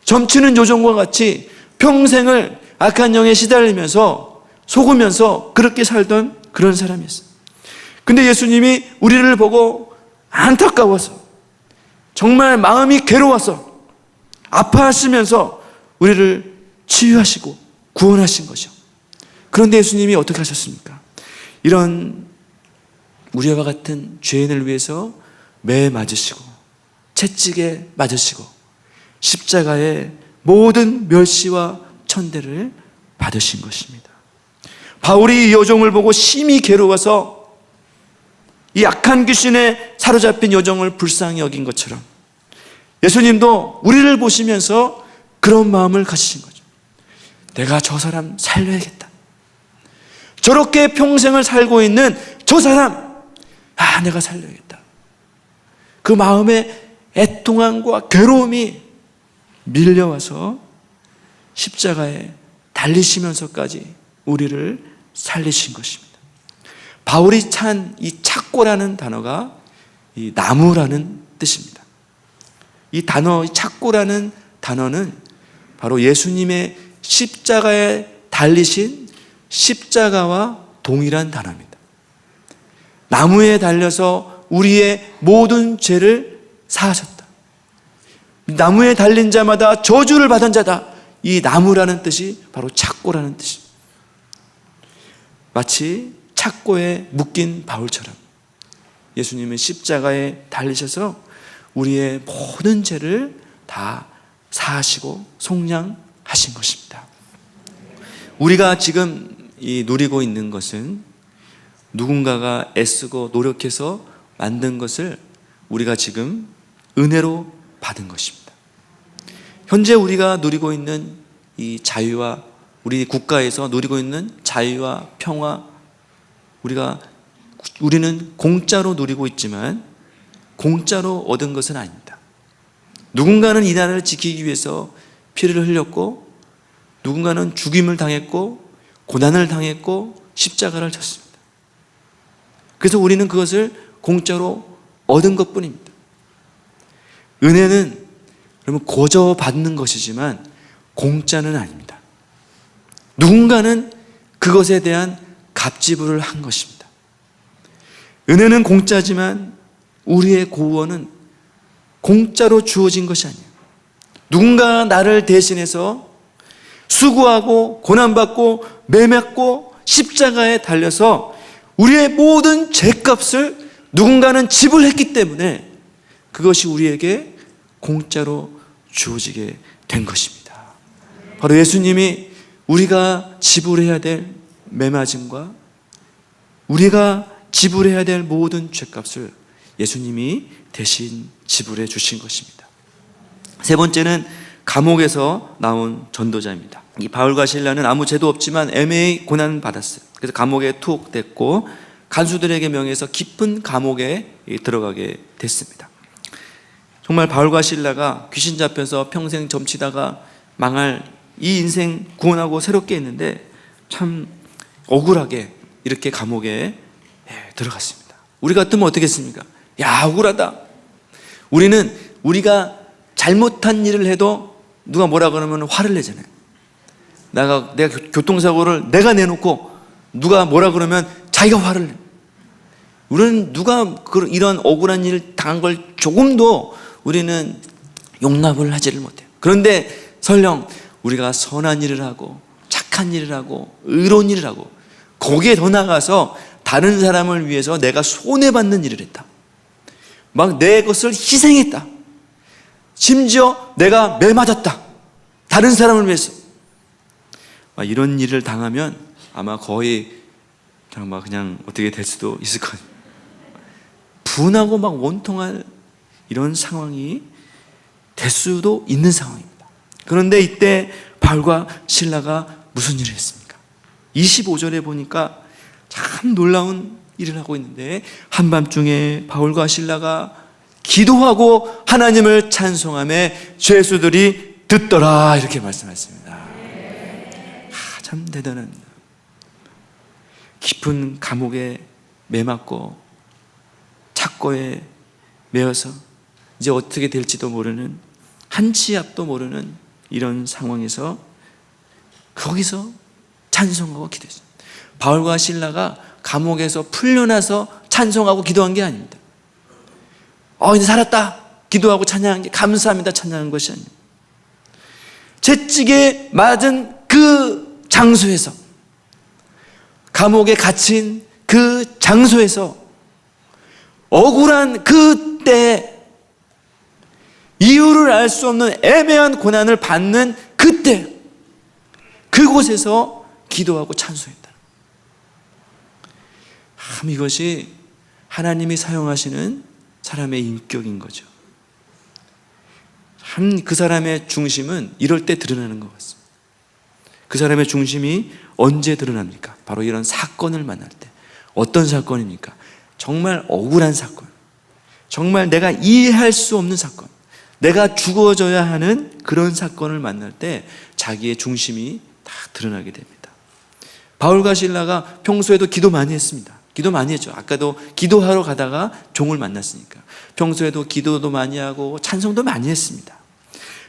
점치는 요정과 같이 평생을 악한 영에 시달리면서 속으면서 그렇게 살던 그런 사람이었어요. 근데 예수님이 우리를 보고 안타까워서 정말 마음이 괴로워서 아파하시면서 우리를 치유하시고 구원하신 것이요. 그런데 예수님이 어떻게 하셨습니까? 이런 우리와 같은 죄인을 위해서 매 맞으시고 채찍에 맞으시고 십자가에 모든 멸시와 천대를 받으신 것입니다. 바울이 이 여종을 보고 심히 괴로워서 이 악한 귀신에 사로잡힌 여종을 불쌍히 여긴 것처럼 예수님도 우리를 보시면서 그런 마음을 가지신 거죠. 내가 저 사람 살려야겠다. 저렇게 평생을 살고 있는 저 사람, 내가 살려야겠다. 그 마음에 애통함과 괴로움이 밀려와서 십자가에 달리시면서까지 우리를 살리신 것입니다. 바울이 찬 이 착고라는 단어가 이 나무라는 뜻입니다. 이 단어, 이 착고라는 단어는 바로 예수님의 십자가에 달리신 십자가와 동일한 단어입니다. 나무에 달려서 우리의 모든 죄를 사하셨다. 나무에 달린 자마다 저주를 받은 자다. 이 나무라는 뜻이 바로 착고라는 뜻입니다. 마치 착고에 묶인 바울처럼 예수님은 십자가에 달리셔서 우리의 모든 죄를 다 사하시고 속량하신 것입니다. 우리가 지금 누리고 있는 것은 누군가가 애쓰고 노력해서 만든 것을 우리가 지금 은혜로 받은 것입니다. 현재 우리가 누리고 있는 이 자유와 우리 국가에서 누리고 있는 자유와 평화, 우리는 공짜로 누리고 있지만 공짜로 얻은 것은 아닙니다. 누군가는 이 나라를 지키기 위해서 피를 흘렸고 누군가는 죽임을 당했고 고난을 당했고 십자가를 졌습니다. 그래서 우리는 그것을 공짜로 얻은 것뿐입니다. 은혜는 그러면 고저 받는 것이지만 공짜는 아닙니다. 누군가는 그것에 대한 값지불을 한 것입니다. 은혜는 공짜지만 우리의 구원은 공짜로 주어진 것이 아니에요. 누군가 나를 대신해서 수고하고 고난받고 매맞고 십자가에 달려서 우리의 모든 죄값을 누군가는 지불했기 때문에 그것이 우리에게 공짜로 주어지게 된 것입니다. 바로 예수님이 우리가 지불해야 될 매맞음과 우리가 지불해야 될 모든 죄값을 예수님이 대신 지불해 주신 것입니다. 세 번째는 감옥에서 나온 전도자입니다. 이 바울과 실라는 아무 죄도 없지만 애매히 고난받았어요. 그래서 감옥에 투옥됐고 간수들에게 명해서 깊은 감옥에 들어가게 됐습니다. 정말 바울과 실라가 귀신 잡혀서 평생 점치다가 망할 이 인생 구원하고 새롭게 했는데 참 억울하게 이렇게 감옥에 들어갔습니다. 우리 같으면 어떻겠습니까? 야, 억울하다. 우리는 우리가 잘못한 일을 해도 누가 뭐라 그러면 화를 내잖아요. 내가 교통사고를 내가 내놓고 누가 뭐라 그러면 자기가 화를 내. 우리는 누가 이런 억울한 일 당한 걸 조금도 우리는 용납을 하지를 못해요. 그런데 설령 우리가 선한 일을 하고 착한 일을 하고 의로운 일을 하고 거기에 더 나아가서 다른 사람을 위해서 내가 손해받는 일을 했다. 막 내 것을 희생했다. 심지어 내가 매 맞았다. 다른 사람을 위해서. 이런 일을 당하면 아마 거의 그냥 어떻게 될 수도 있을 거예요. 분하고 막 원통할 이런 상황이 될 수도 있는 상황입니다. 그런데 이때 바울과 실라가 무슨 일을 했습니까? 25절에 보니까 참 놀라운 일을 하고 있는데 한밤중에 바울과 실라가 기도하고 하나님을 찬송하며 죄수들이 듣더라 이렇게 말씀하셨습니다. 참 대단한, 깊은 감옥에 매맞고 착고에 매여서 이제 어떻게 될지도 모르는, 한 치 앞도 모르는 이런 상황에서 거기서 찬송하고 기도했습니다. 바울과 실라가 감옥에서 풀려나서 찬송하고 기도한 게 아닙니다. 이제 살았다 기도하고 찬양한 게 감사합니다 찬양한 것이 아닙니다. 채찍에 맞은 그 장소에서, 감옥에 갇힌 그 장소에서, 억울한 그때, 이유를 알 수 없는 애매한 고난을 받는 그때, 그곳에서 기도하고 찬송했다. 이것이 하나님이 사용하시는 사람의 인격인 거죠. 그 사람의 중심은 이럴 때 드러나는 것 같습니다. 그 사람의 중심이 언제 드러납니까? 바로 이런 사건을 만날 때. 어떤 사건입니까? 정말 억울한 사건, 정말 내가 이해할 수 없는 사건, 내가 죽어져야 하는 그런 사건을 만날 때 자기의 중심이 다 드러나게 됩니다. 바울과 실라가 평소에도 기도 많이 했습니다. 기도 많이 했죠. 아까도 기도하러 가다가 종을 만났으니까 평소에도 기도도 많이 하고 찬송도 많이 했습니다.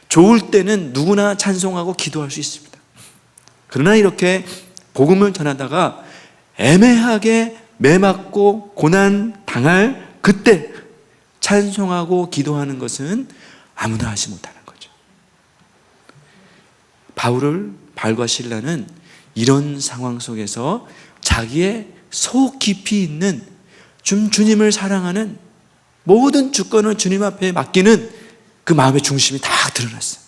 좋을 때는 누구나 찬송하고 기도할 수 있습니다. 그러나 이렇게 복음을 전하다가 애매하게 매맞고 고난 당할 그때 찬송하고 기도하는 것은 아무나 하지 못하는 거죠. 바울과 실라는 이런 상황 속에서 자기의 속 깊이 있는 주님을 사랑하는 모든 주권을 주님 앞에 맡기는 그 마음의 중심이 다 드러났어요.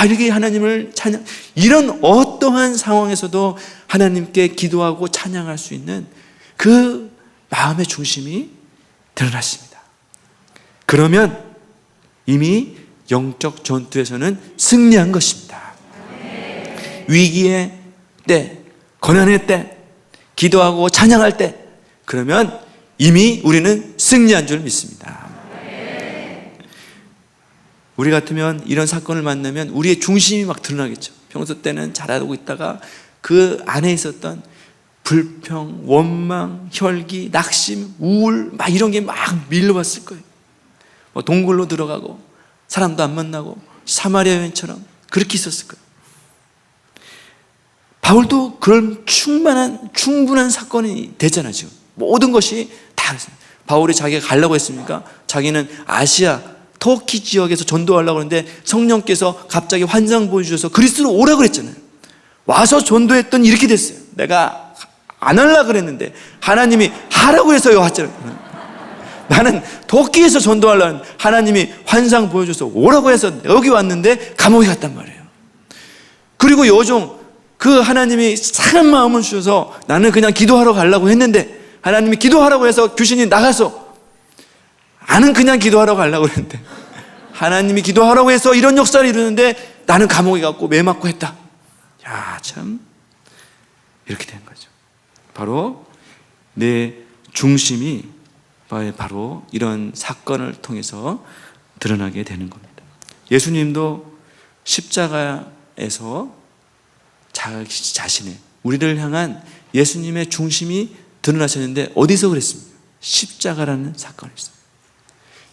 이렇게 하나님을 찬양, 이런 어떠한 상황에서도 하나님께 기도하고 찬양할 수 있는 그 마음의 중심이 드러났습니다. 그러면 이미 영적 전투에서는 승리한 것입니다. 위기의 때, 고난의 때, 기도하고 찬양할 때, 그러면 이미 우리는 승리한 줄 믿습니다. 우리 같으면 이런 사건을 만나면 우리의 중심이 막 드러나겠죠. 평소 때는 잘하고 있다가 그 안에 있었던 불평, 원망, 혈기, 낙심, 우울 막 이런 게 막 밀려왔을 거예요. 동굴로 들어가고 사람도 안 만나고 사마리아 여인처럼 그렇게 있었을 거예요. 바울도 그런 충분한 사건이 되잖아요. 지금 모든 것이 다 바울이 자기가 가려고 했습니까? 자기는 아시아 터키 지역에서 전도하려고 하는데 성령께서 갑자기 환상 보여주셔서 그리스도로 오라고 그랬잖아요. 와서 전도했더니 이렇게 됐어요. 내가 안 하려고 그랬는데 하나님이 하라고 해서 여기 왔잖아요. 나는 터키에서 전도하려는 하나님이 환상 보여줘서 오라고 해서 여기 왔는데 감옥에 갔단 말이에요. 그리고 여종, 그 하나님이 상한 마음을 주셔서 나는 그냥 기도하러 가려고 했는데 하나님이 기도하라고 해서 귀신이 나가서 나는 그냥 기도하러 가려고 했는데 하나님이 기도하라고 해서 이런 역사를 이루는데 나는 감옥에 갔고 매맞고 했다. 야, 참 이렇게 된 거죠. 바로 내 중심이 바로 이런 사건을 통해서 드러나게 되는 겁니다. 예수님도 십자가에서 자신의 우리를 향한 예수님의 중심이 드러나셨는데 어디서 그랬습니까? 십자가라는 사건에서.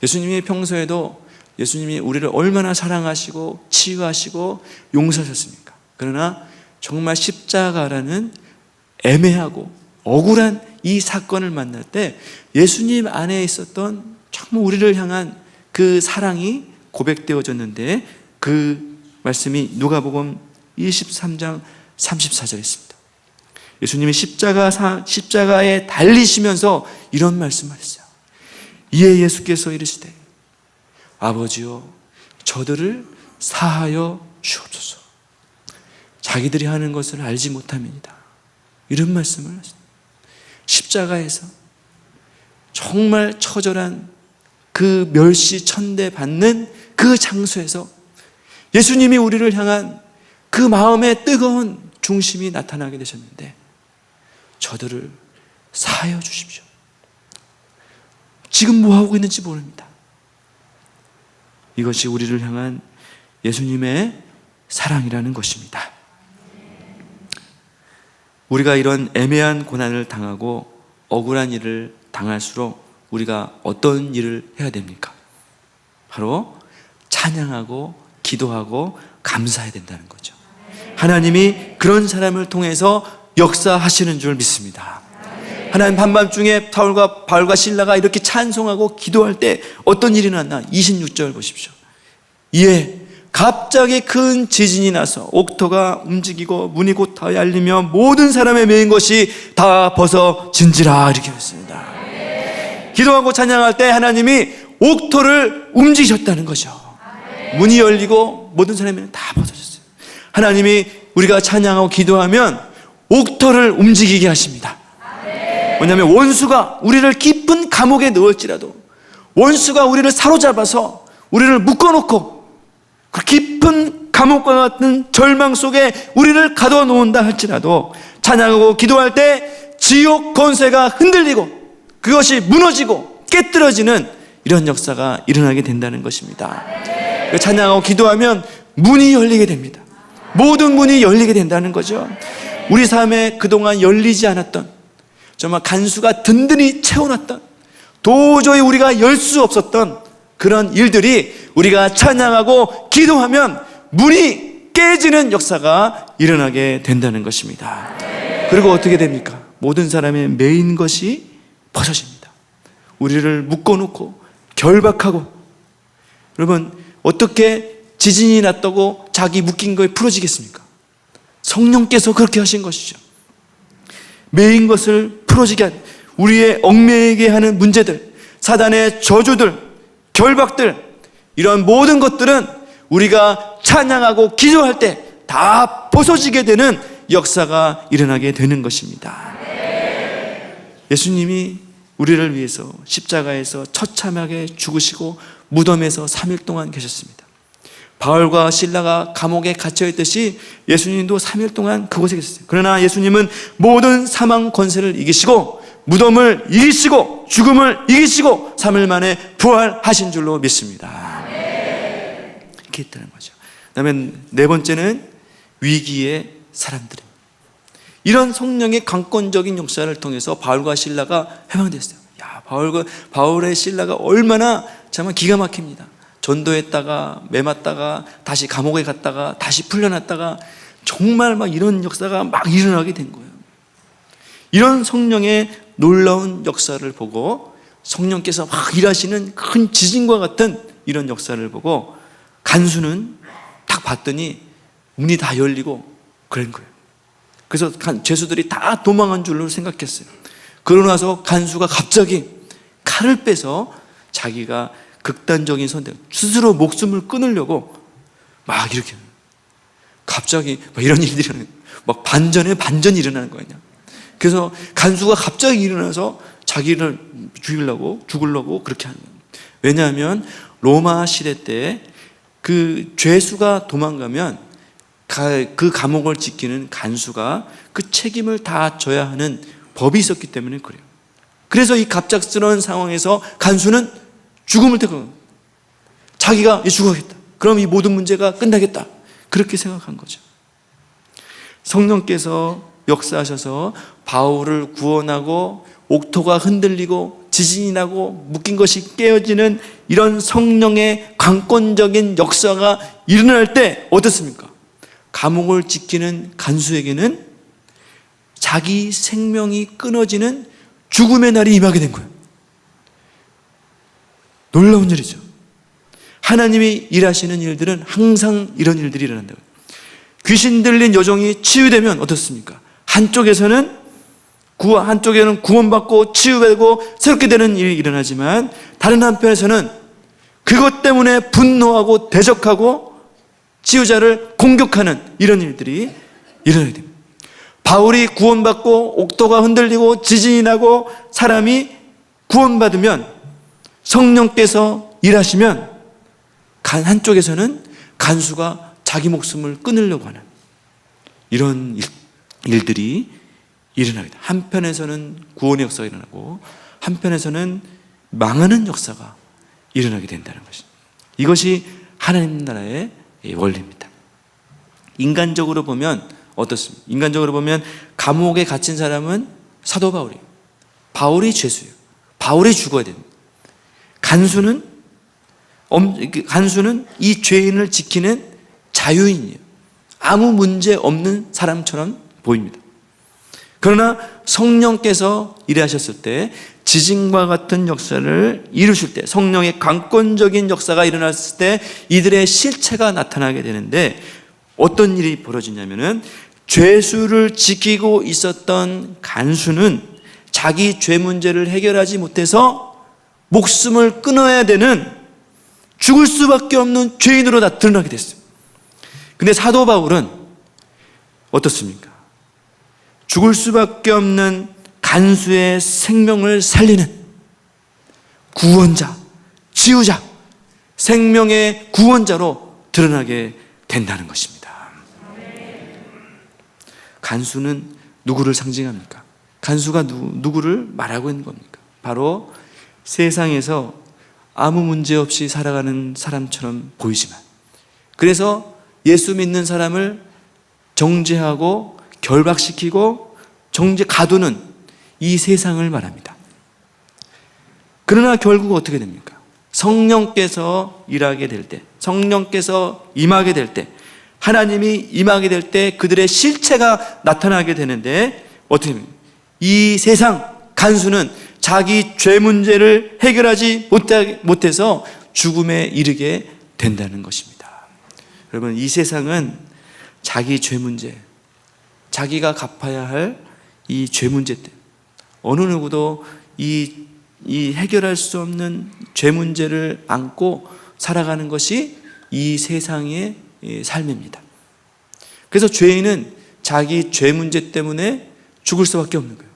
예수님이 평소에도 예수님이 우리를 얼마나 사랑하시고 치유하시고 용서하셨습니까? 그러나 정말 십자가라는 애매하고 억울한 이 사건을 만날 때 예수님 안에 있었던 정말 우리를 향한 그 사랑이 고백되어졌는데, 그 말씀이 누가복음 23장 34절에 있습니다. 예수님이 십자가에 달리시면서 이런 말씀하셨어요. 이에 예수께서 이르시되 아버지여 저들을 사하여 주옵소서. 자기들이 하는 것을 알지 못함이니이다. 이런 말씀을 하셨어요. 십자가에서 정말 처절한 그 멸시 천대 받는 그 장소에서 예수님이 우리를 향한 그 마음의 뜨거운 중심이 나타나게 되셨는데, 저들을 사하여 주십시오. 지금 뭐 하고 있는지 모릅니다. 이것이 우리를 향한 예수님의 사랑이라는 것입니다. 우리가 이런 애매한 고난을 당하고 억울한 일을 당할수록 우리가 어떤 일을 해야 됩니까? 바로 찬양하고 기도하고 감사해야 된다는 거죠. 하나님이 그런 사람을 통해서 역사하시는 줄 믿습니다. 하나님 한밤중에 바울과 실라가 이렇게 찬송하고 기도할 때 어떤 일이 났나? 26절 보십시오. 이에 갑자기 큰 지진이 나서 옥토가 움직이고 문이 곧 다 열리며 모든 사람의 매인 것이 다 벗어진지라, 이렇게 했습니다. 기도하고 찬양할 때 하나님이 옥토를 움직이셨다는 거죠. 문이 열리고 모든 사람이 다 벗어졌어요. 하나님이 우리가 찬양하고 기도하면 옥토를 움직이게 하십니다. 왜냐하면 원수가 우리를 깊은 감옥에 넣을지라도, 원수가 우리를 사로잡아서 우리를 묶어놓고 그 깊은 감옥과 같은 절망 속에 우리를 가둬놓는다 할지라도, 찬양하고 기도할 때 지옥 권세가 흔들리고 그것이 무너지고 깨뜨려지는 이런 역사가 일어나게 된다는 것입니다. 찬양하고 기도하면 문이 열리게 됩니다. 모든 문이 열리게 된다는 거죠. 우리 삶에 그동안 열리지 않았던, 정말 간수가 든든히 채워놨던, 도저히 우리가 열 수 없었던 그런 일들이 우리가 찬양하고 기도하면 문이 깨지는 역사가 일어나게 된다는 것입니다. 그리고 어떻게 됩니까? 모든 사람의 매인 것이 벗어집니다. 우리를 묶어놓고 결박하고, 여러분 어떻게 지진이 났다고 자기 묶인 거에 풀어지겠습니까? 성령께서 그렇게 하신 것이죠. 매인 것을 풀어지게 한, 우리의 얽매이게 하는 문제들, 사단의 저주들, 결박들, 이런 모든 것들은 우리가 찬양하고 기도할 때 다 벗어지게 되는 역사가 일어나게 되는 것입니다. 예수님이 우리를 위해서 십자가에서 처참하게 죽으시고 무덤에서 3일 동안 계셨습니다. 바울과 실라가 감옥에 갇혀있듯이 예수님도 3일 동안 그곳에 계셨어요. 그러나 예수님은 모든 사망 권세를 이기시고 무덤을 이기시고 죽음을 이기시고 3일 만에 부활하신 줄로 믿습니다. 이렇게 했다는 거죠. 그 다음에 네 번째는 위기의 사람들입니다. 이런 성령의 강권적인 역사를 통해서 바울과 실라가 해방됐어요. 바울의 실라가 얼마나 정말 기가 막힙니다. 전도했다가 매맞다가 다시 감옥에 갔다가 다시 풀려났다가 정말 막 이런 역사가 막 일어나게 된 거예요. 이런 성령의 놀라운 역사를 보고, 성령께서 막 일하시는 큰 지진과 같은 이런 역사를 보고 간수는 딱 봤더니 문이 다 열리고 그런 거예요. 그래서 죄수들이 다 도망한 줄로 생각했어요. 그러고 나서 간수가 갑자기 칼을 빼서 자기가 극단적인 선택, 스스로 목숨을 끊으려고 막 이렇게, 갑자기 막 이런 일들이 막 반전에 반전이 일어나는 거예요. 그래서 간수가 갑자기 일어나서 자기를 죽으려고 그렇게 하는 거예요. 왜냐하면 로마 시대 때 그 죄수가 도망가면 그 감옥을 지키는 간수가 그 책임을 다 져야 하는 법이 있었기 때문에 그래요. 그래서 이 갑작스러운 상황에서 간수는 죽음을 택한 거예요. 자기가 죽어야겠다. 그럼 이 모든 문제가 끝나겠다. 그렇게 생각한 거죠. 성령께서 역사하셔서 바울을 구원하고 옥토가 흔들리고 지진이 나고 묶인 것이 깨어지는 이런 성령의 강권적인 역사가 일어날 때 어떻습니까? 감옥을 지키는 간수에게는 자기 생명이 끊어지는 죽음의 날이 임하게 된 거예요. 놀라운 일이죠. 하나님이 일하시는 일들은 항상 이런 일들이 일어난다고요. 귀신 들린 여종이 치유되면 어떻습니까? 한쪽에는 구원받고 치유되고 새롭게 되는 일이 일어나지만 다른 한편에서는 그것 때문에 분노하고 대적하고 치유자를 공격하는 이런 일들이 일어나게 됩니다. 바울이 구원받고 옥토가 흔들리고 지진이 나고 사람이 구원받으면 성령께서 일하시면 한쪽에서는 간수가 자기 목숨을 끊으려고 하는 이런 일들이 일어나게 됩니다. 한편에서는 구원의 역사가 일어나고 한편에서는 망하는 역사가 일어나게 된다는 것입니다. 이것이 하나님 나라의 원리입니다. 인간적으로 보면 어떻습니까? 인간적으로 보면 감옥에 갇힌 사람은 사도 바울이에요. 바울이 죄수예요. 바울이 죽어야 됩니다. 간수는 이 죄인을 지키는 자유인이에요. 아무 문제 없는 사람처럼 보입니다. 그러나 성령께서 일하셨을 때 지진과 같은 역사를 이루실 때 성령의 강권적인 역사가 일어났을 때 이들의 실체가 나타나게 되는데 어떤 일이 벌어지냐면은 죄수를 지키고 있었던 간수는 자기 죄 문제를 해결하지 못해서 목숨을 끊어야 되는 죽을 수밖에 없는 죄인으로 다 드러나게 됐어요. 근데 사도 바울은 어떻습니까? 죽을 수밖에 없는 간수의 생명을 살리는 구원자, 치유자, 생명의 구원자로 드러나게 된다는 것입니다. 간수는 누구를 상징합니까? 간수가 누구를 말하고 있는 겁니까? 바로 세상에서 아무 문제 없이 살아가는 사람처럼 보이지만 그래서 예수 믿는 사람을 정죄하고 결박시키고 가두는 이 세상을 말합니다. 그러나 결국 어떻게 됩니까? 성령께서 일하게 될 때, 성령께서 임하게 될 때, 하나님이 임하게 될 때 그들의 실체가 나타나게 되는데 어떻게 됩니까? 이 세상 간수는 자기 죄 문제를 해결하지 못해서 죽음에 이르게 된다는 것입니다. 여러분, 이 세상은 자기 죄 문제, 자기가 갚아야 할 이 죄 문제 때문에 어느 누구도 이 해결할 수 없는 죄 문제를 안고 살아가는 것이 이 세상의 삶입니다. 그래서 죄인은 자기 죄 문제 때문에 죽을 수밖에 없는 거예요.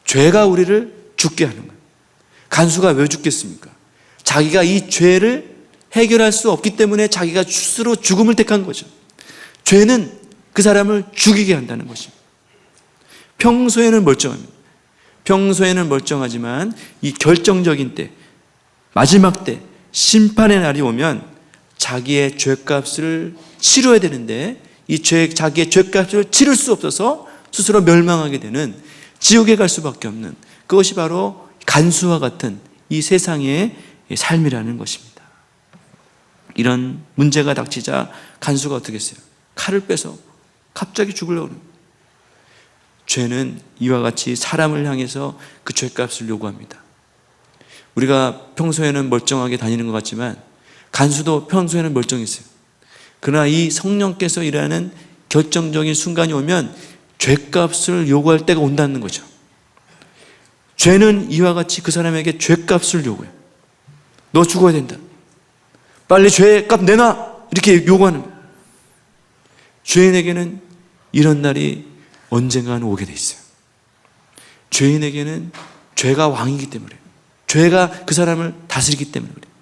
죄가 우리를 죽게 하는 거예요. 간수가 왜 죽겠습니까? 자기가 이 죄를 해결할 수 없기 때문에 자기가 스스로 죽음을 택한 거죠. 죄는 그 사람을 죽이게 한다는 것입니다. 평소에는 멀쩡합니다. 평소에는 멀쩡하지만 이 결정적인 때, 마지막 때, 심판의 날이 오면 자기의 죄값을 치러야 되는데 자기의 죄값을 치를 수 없어서 스스로 멸망하게 되는 지옥에 갈 수밖에 없는 그것이 바로 간수와 같은 이 세상의 삶이라는 것입니다. 이런 문제가 닥치자 간수가 어떻게 했어요? 칼을 빼서 갑자기 죽으려고 합니다. 죄는 이와 같이 사람을 향해서 그 죄값을 요구합니다. 우리가 평소에는 멀쩡하게 다니는 것 같지만 간수도 평소에는 멀쩡했어요. 그러나 이 성령께서 일하는 결정적인 순간이 오면 죄값을 요구할 때가 온다는 거죠. 죄는 이와 같이 그 사람에게 죄값을 요구해요. 너 죽어야 된다. 빨리 죄값 내놔. 이렇게 요구하는 거예요. 죄인에게는 이런 날이 언젠가는 오게 돼 있어요. 죄인에게는 죄가 왕이기 때문에, 죄가 그 사람을 다스리기 때문에 그래요.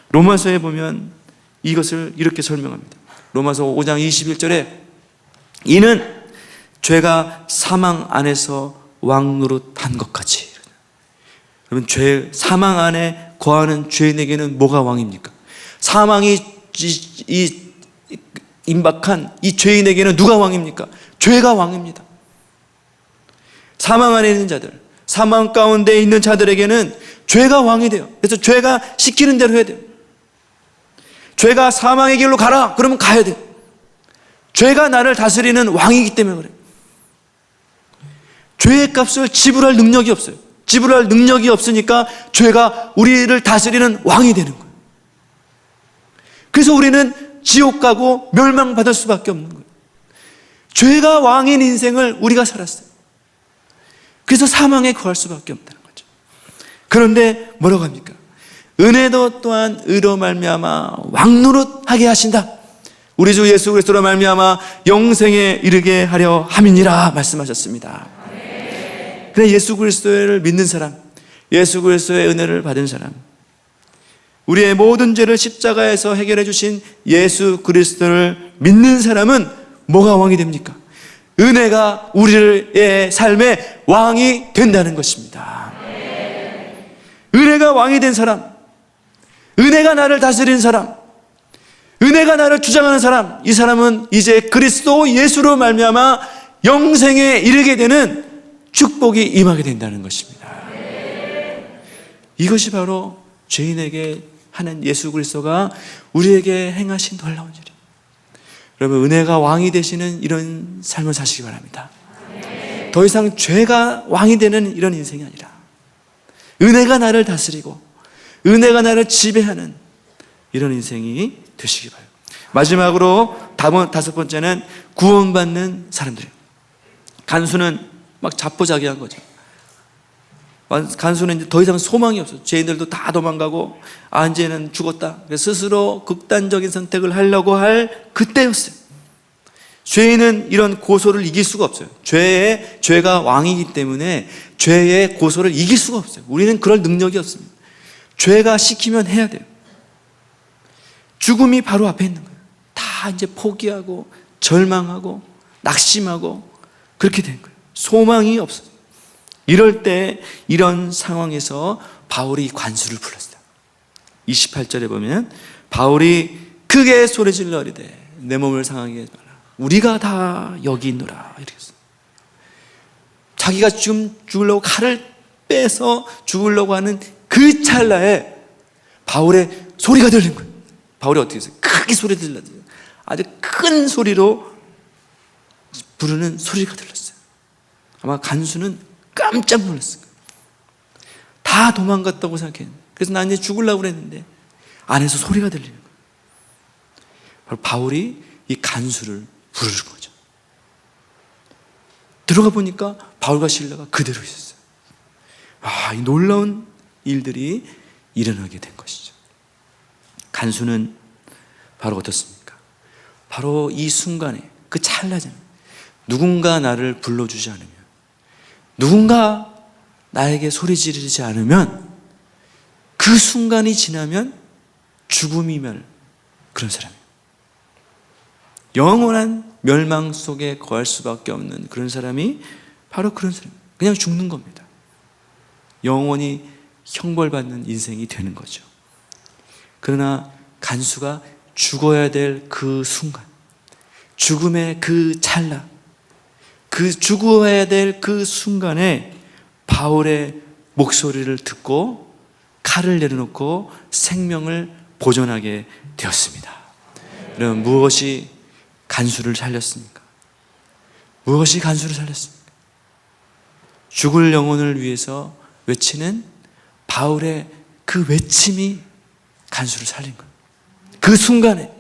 로마서에 보면 이것을 이렇게 설명합니다. 로마서 5장 21절에 이는 죄가 사망 안에서 왕노릇한 것 같이 여러분, 사망 안에 거하는 죄인에게는 뭐가 왕입니까? 사망이 임박한 이 죄인에게는 누가 왕입니까? 죄가 왕입니다. 사망 안에 있는 자들, 사망 가운데 있는 자들에게는 죄가 왕이 돼요. 그래서 죄가 시키는 대로 해야 돼요. 죄가 사망의 길로 가라, 그러면 가야 돼요. 죄가 나를 다스리는 왕이기 때문에 그래요. 죄의 값을 지불할 능력이 없어요. 지불할 능력이 없으니까 죄가 우리를 다스리는 왕이 되는 거예요. 그래서 우리는 지옥 가고 멸망받을 수밖에 없는 거예요. 죄가 왕인 인생을 우리가 살았어요. 그래서 사망에 거할 수밖에 없다는 거죠. 그런데 뭐라고 합니까? 은혜도 또한 의로 말미암아 왕노릇하게 하신다. 우리 주 예수 그리스도로 말미암아 영생에 이르게 하려 함이니라 말씀하셨습니다. 그래, 예수 그리스도를 믿는 사람, 예수 그리스도의 은혜를 받은 사람, 우리의 모든 죄를 십자가에서 해결해 주신 예수 그리스도를 믿는 사람은 뭐가 왕이 됩니까? 은혜가 우리의 삶의 왕이 된다는 것입니다. 은혜가 왕이 된 사람, 은혜가 나를 다스리는 사람, 은혜가 나를 주장하는 사람, 이 사람은 이제 그리스도 예수로 말미암아 영생에 이르게 되는 축복이 임하게 된다는 것입니다. 이것이 바로 죄인에게 하는 예수 그리스도가 우리에게 행하신 놀라운 일이에요. 여러분, 은혜가 왕이 되시는 이런 삶을 사시기 바랍니다. 더 이상 죄가 왕이 되는 이런 인생이 아니라 은혜가 나를 다스리고 은혜가 나를 지배하는 이런 인생이 되시기 바랍니다. 마지막으로 다섯 번째는 구원받는 사람들이에요. 간수는 막 자포자기한 거죠. 간수는 이제 더 이상 소망이 없어요. 죄인들도 다 도망가고, 이제는 죽었다. 그래서 스스로 극단적인 선택을 하려고 할 그때였어요. 죄인은 이런 고소를 이길 수가 없어요. 죄가 왕이기 때문에 죄의 고소를 이길 수가 없어요. 우리는 그럴 능력이 없습니다. 죄가 시키면 해야 돼요. 죽음이 바로 앞에 있는 거예요. 다 이제 포기하고 절망하고 낙심하고 그렇게 된 거예요. 소망이 없어요. 이럴 때 이런 상황에서 바울이 관수를 불렀어요. 28절에 보면 바울이 크게 소리질러 이르되 내 몸을 상하게 하지 마라. 우리가 다 여기 있노라. 이렇게 했어요. 자기가 지금 죽으려고 칼을 빼서 죽으려고 하는 그 찰나에 바울의 소리가 들린 거예요. 바울이 어떻게 했어요? 크게 소리 들렸어요. 아주 큰 소리로 부르는 소리가 들렸어요. 아마 간수는 깜짝 놀랐을 거예요. 다 도망갔다고 생각했는데, 그래서 난 이제 죽으려고 그랬는데 안에서 소리가 들리는 거예요. 바로 바울이 이 간수를 부르는 거죠. 들어가 보니까 바울과 실라가 그대로 있었어요. 이 놀라운 일들이 일어나게 된 것이죠. 간수는 바로 어떻습니까? 바로 이 순간에, 그 찰나잖아요. 누군가 나를 불러주지 않으면, 누군가 나에게 소리 지르지 않으면, 그 순간이 지나면 죽음이멸, 그런 사람이에요. 영원한 멸망 속에 거할 수밖에 없는 그런 사람이 바로 그런 사람이에요. 그냥 죽는 겁니다. 영원히 형벌받는 인생이 되는 거죠. 그러나 간수가 죽어야 될 그 순간, 죽음의 그 찰나, 그 죽어야 될 그 순간에 바울의 목소리를 듣고 칼을 내려놓고 생명을 보존하게 되었습니다. 여러분, 무엇이 간수를 살렸습니까? 무엇이 간수를 살렸습니까? 죽을 영혼을 위해서 외치는 바울의 그 외침이 간수를 살린 거예요. 그 순간에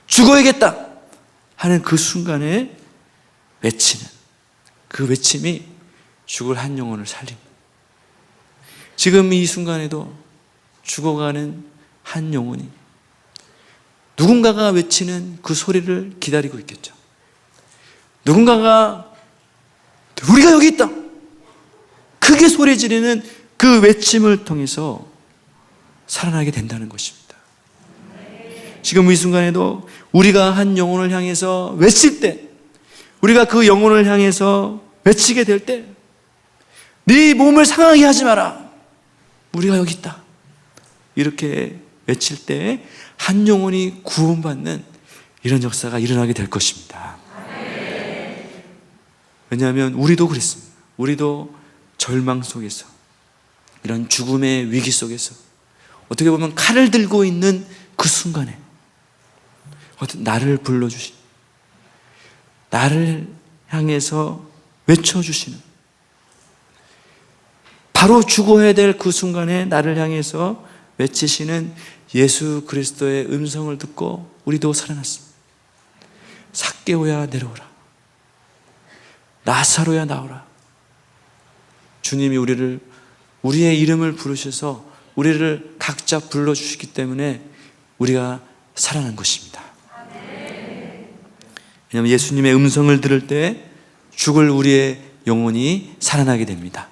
죽어야겠다 하는 그 순간에 외치는 그 외침이 죽을 한 영혼을 살린 거예요. 지금 이 순간에도 죽어가는 한 영혼이 누군가가 외치는 그 소리를 기다리고 있겠죠. 누군가가 우리가 여기 있다 크게 소리 지르는 그 외침을 통해서 살아나게 된다는 것입니다. 지금 이 순간에도 우리가 한 영혼을 향해서 외칠 때, 우리가 그 영혼을 향해서 외치게 될 때, 네 몸을 상하게 하지 마라, 우리가 여기 있다. 이렇게 외칠 때 한 영혼이 구원받는 이런 역사가 일어나게 될 것입니다. 왜냐하면 우리도 그랬습니다. 우리도 절망 속에서, 이런 죽음의 위기 속에서, 어떻게 보면 칼을 들고 있는 그 순간에 나를 불러주신, 나를 향해서 외쳐주시는, 바로 죽어야 될 그 순간에 나를 향해서 외치시는 예수 그리스도의 음성을 듣고 우리도 살아났습니다. 삭개오야 내려오라, 나사로야 나오라. 주님이 우리의 이름을 부르셔서 우리를 각자 불러주시기 때문에 우리가 살아난 것입니다. 왜냐하면 예수님의 음성을 들을 때 죽을 우리의 영혼이 살아나게 됩니다.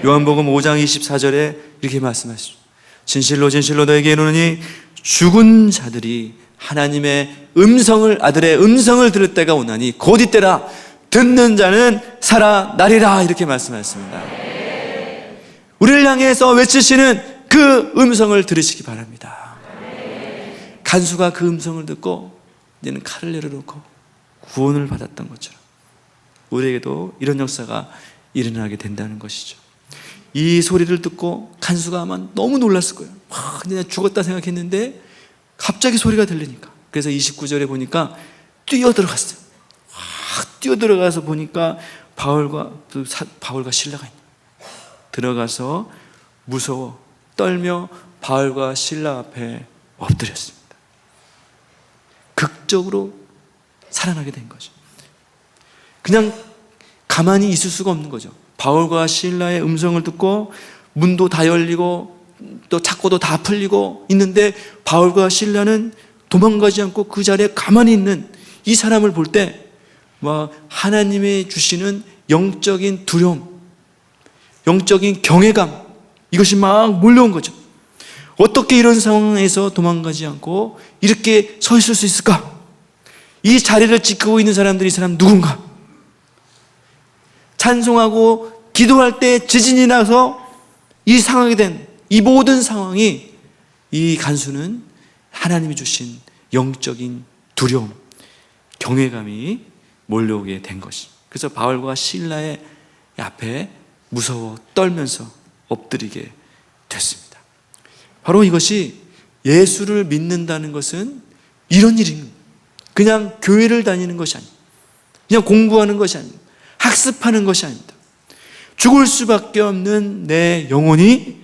요한복음 5장 24절에 이렇게 말씀하시죠. 진실로 진실로 너에게 이르노니 죽은 자들이 하나님의 음성을, 아들의 음성을 들을 때가 오나니 곧 이때라 듣는 자는 살아나리라. 이렇게 말씀하셨습니다. 우리를 향해서 외치시는 그 음성을 들으시기 바랍니다. 간수가 그 음성을 듣고 이제는 칼을 내려놓고 구원을 받았던 것처럼 우리에게도 이런 역사가 일어나게 된다는 것이죠. 이 소리를 듣고 간수가 아마 너무 놀랐을 거예요. 내가 죽었다 생각했는데 갑자기 소리가 들리니까. 그래서 29절에 보니까 뛰어들어갔어요. 뛰어들어가서 보니까 바울과 신라가 있는 거예요. 들어가서 무서워 떨며 바울과 신라 앞에 엎드렸습니다. 극적으로 살아나게 된 거죠. 그냥 가만히 있을 수가 없는 거죠. 바울과 신라의 음성을 듣고 문도 다 열리고 또 창고도 다 풀리고 있는데 바울과 신라는 도망가지 않고 그 자리에 가만히 있는 이 사람을 볼 때 하나님이 주시는 영적인 두려움, 영적인 경외감, 이것이 막 몰려온 거죠. 어떻게 이런 상황에서 도망가지 않고 이렇게 서 있을 수 있을까? 이 자리를 지키고 있는 사람들이 이 사람 누군가? 찬송하고 기도할 때 지진이 나서 이 상하게 된 이 모든 상황이, 이 간수는 하나님이 주신 영적인 두려움, 경외감이 몰려오게 된 것이. 그래서 바울과 신라의 앞에 무서워 떨면서 엎드리게 됐습니다. 바로 이것이 예수를 믿는다는 것은 이런 일입니다. 그냥 교회를 다니는 것이 아닙니다. 그냥 공부하는 것이 아닙니다. 학습하는 것이 아닙니다. 죽을 수밖에 없는 내 영혼이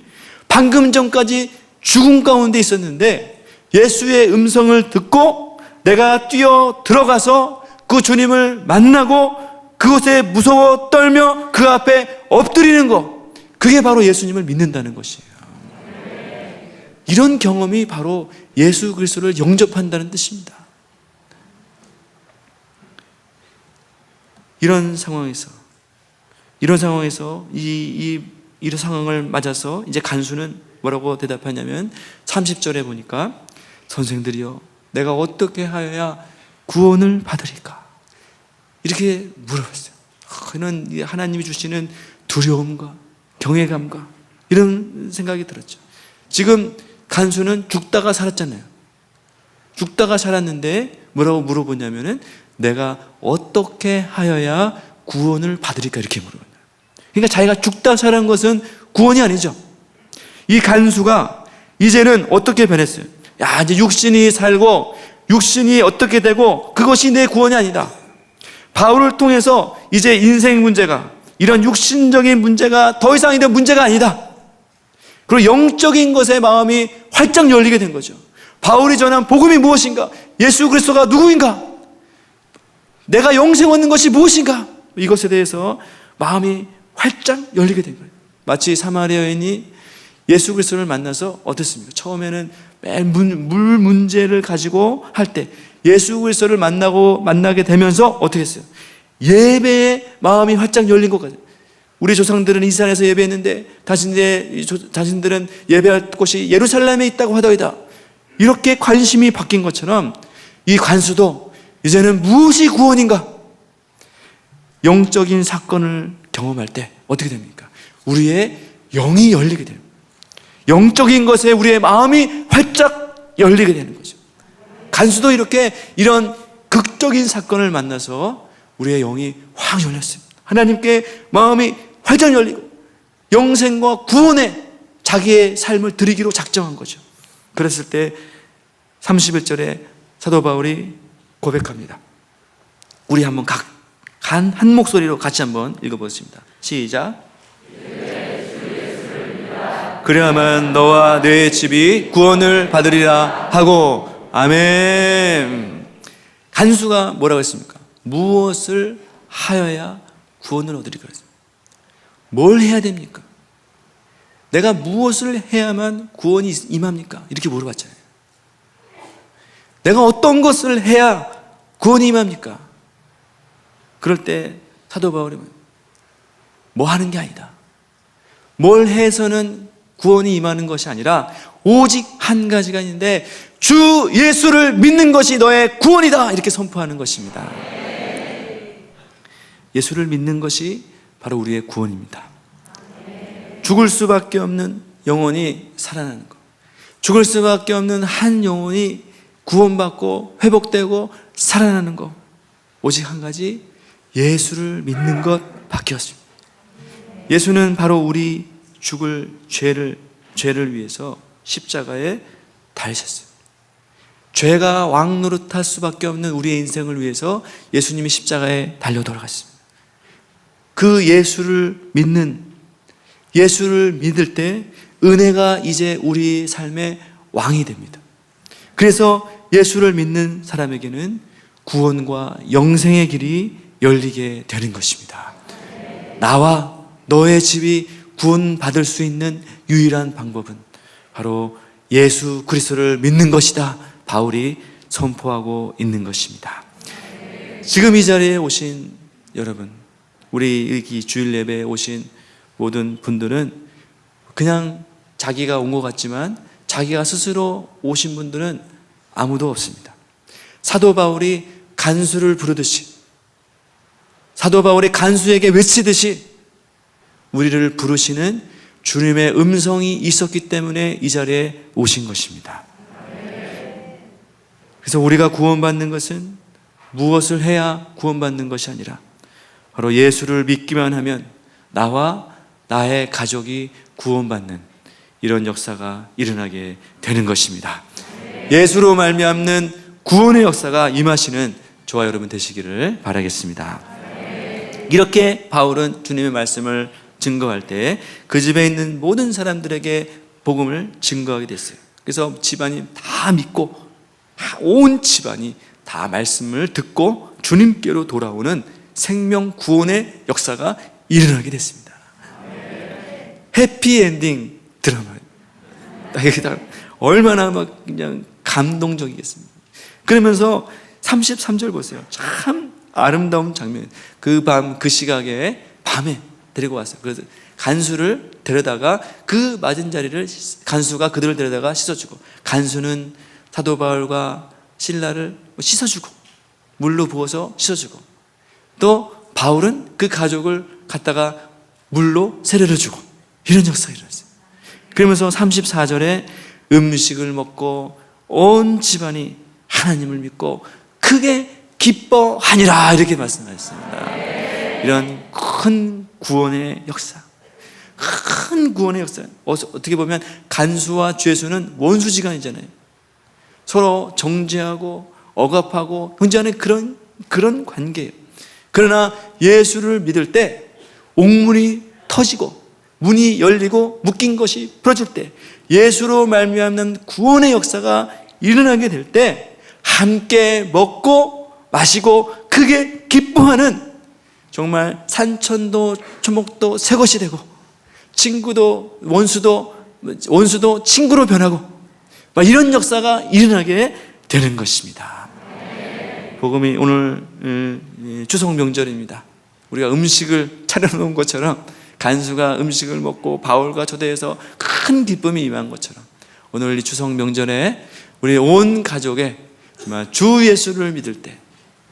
방금 전까지 죽음 가운데 있었는데 예수의 음성을 듣고 내가 뛰어 들어가서 그 주님을 만나고 그곳에 무서워 떨며 그 앞에 엎드리는 것, 그게 바로 예수님을 믿는다는 것이에요. 이런 경험이 바로 예수 그리스도를 영접한다는 뜻입니다. 이런 상황에서 이런 상황을 맞아서 이제 간수는 뭐라고 대답하냐면 30절에 보니까 선생들이여 내가 어떻게 하여야 구원을 받으리까? 이렇게 물어봤어요. 그는 하나님이 주시는 두려움과 경외감과 이런 생각이 들었죠. 지금 간수는 죽다가 살았잖아요. 죽다가 살았는데 뭐라고 물어보냐면은 내가 어떻게 하여야 구원을 받으리까? 이렇게 물어봐요. 그러니까 자기가 죽다 살은 것은 구원이 아니죠. 이 간수가 이제는 어떻게 변했어요? 이제 육신이 살고 육신이 어떻게 되고 그것이 내 구원이 아니다. 바울을 통해서 이제 인생 문제가, 이런 육신적인 문제가 더 이상 이런 문제가 아니다. 그리고 영적인 것에 마음이 활짝 열리게 된 거죠. 바울이 전한 복음이 무엇인가? 예수 그리스도가 누구인가? 내가 영생 얻는 것이 무엇인가? 이것에 대해서 마음이 활짝 열리게 된 거예요. 마치 사마리아 여인이 예수 그리스도를 만나서 어땠습니까? 처음에는 매일 물 문제를 가지고 할 때 예수 그리스도를 만나게 되면서 어떻게 했어요? 예배에 마음이 활짝 열린 것 같아요. 우리 조상들은 이스라엘에서 예배했는데 자신들은 예배할 곳이 예루살렘에 있다고 하더이다. 이렇게 관심이 바뀐 것처럼 이 간수도 이제는 무엇이 구원인가? 영적인 사건을 경험할 때 어떻게 됩니까? 우리의 영이 열리게 돼요. 영적인 것에 우리의 마음이 활짝 열리게 되는 거죠. 간수도 이렇게 이런 극적인 사건을 만나서 우리의 영이 확 열렸습니다. 하나님께 마음이 활짝 열리고 영생과 구원에 자기의 삶을 드리기로 작정한 거죠. 그랬을 때 31절에 사도 바울이 고백합니다. 우리 한번 한 목소리로 같이 한번 읽어보겠습니다. 시작. 그래야만 너와 내 집이 구원을 받으리라 하고. 아멘. 간수가 뭐라고 했습니까? 무엇을 하여야 구원을 얻으리까 했습니다. 뭘 해야 됩니까? 내가 무엇을 해야만 구원이 임합니까? 이렇게 물어봤잖아요. 내가 어떤 것을 해야 구원이 임합니까? 그럴 때 사도 바울이 뭐 하는 게 아니다. 뭘 해서는 구원이 임하는 것이 아니라 오직 한 가지가 있는데 주 예수를 믿는 것이 너의 구원이다. 이렇게 선포하는 것입니다. 예수를 믿는 것이 바로 우리의 구원입니다. 죽을 수밖에 없는 영혼이 살아나는 것, 죽을 수밖에 없는 한 영혼이 구원받고 회복되고 살아나는 것, 오직 한 가지, 예수를 믿는 것밖에 없습니다. 예수는 바로 우리 죽을 죄를 위해서 십자가에 달리셨어요. 죄가 왕노릇할 수밖에 없는 우리의 인생을 위해서 예수님이 십자가에 달려 돌아갔습니다. 그 예수를 믿을 때 은혜가 이제 우리 삶의 왕이 됩니다. 그래서 예수를 믿는 사람에게는 구원과 영생의 길이 열리게 되는 것입니다. 나와 너의 집이 구원받을 수 있는 유일한 방법은 바로 예수 그리스도를 믿는 것이다. 바울이 선포하고 있는 것입니다. 지금 이 자리에 오신 여러분, 우리 이 주일 예배에 오신 모든 분들은 그냥 자기가 온 것 같지만 자기가 스스로 오신 분들은 아무도 없습니다. 사도 바울이 간수를 부르듯이, 사도 바울이 간수에게 외치듯이 우리를 부르시는 주님의 음성이 있었기 때문에 이 자리에 오신 것입니다. 그래서 우리가 구원받는 것은 무엇을 해야 구원받는 것이 아니라 바로 예수를 믿기만 하면 나와 나의 가족이 구원받는 이런 역사가 일어나게 되는 것입니다. 예수로 말미암는 구원의 역사가 임하시는 저와 여러분 되시기를 바라겠습니다. 이렇게 바울은 주님의 말씀을 증거할 때 그 집에 있는 모든 사람들에게 복음을 증거하게 됐어요. 그래서 집안이 다 믿고 온 집안이 다 말씀을 듣고 주님께로 돌아오는 생명 구원의 역사가 일어나게 됐습니다. 해피엔딩 드라마. 얼마나 막 그냥 감동적이겠습니다. 그러면서 33절 보세요. 참 아름다운 장면. 그 밤, 그 시각에 밤에 데리고 왔어요. 그래서 간수를 데려다가 그 맞은 자리를 간수가 그들을 데려다가 씻어주고, 간수는 사도 바울과 실라를 씻어주고 물로 부어서 씻어주고, 또 바울은 그 가족을 갖다가 물로 세례를 주고, 이런 역사가 일어났어요. 그러면서 34절에 음식을 먹고 온 집안이 하나님을 믿고 크게 기뻐하니라, 이렇게 말씀하셨습니다. 이런 큰 구원의 역사, 큰 구원의 역사. 어떻게 보면 간수와 죄수는 원수지간이잖아요. 서로 정죄하고 억압하고 형제간의 그런 관계예요. 그러나 예수를 믿을 때 옥문이 터지고 문이 열리고 묶인 것이 풀어질 때, 예수로 말미암는 구원의 역사가 일어나게 될 때 함께 먹고 마시고 크게 기뻐하는, 정말 산천도 초목도 새 것이 되고 친구도 원수도 친구로 변하고 막 이런 역사가 일어나게 되는 것입니다. 복음이 오늘 추석 명절입니다. 우리가 음식을 차려놓은 것처럼 간수가 음식을 먹고 바울과 초대해서 큰 기쁨이 임한 것처럼 오늘 이 추석 명절에 우리 온 가족에 정말 주 예수를 믿을 때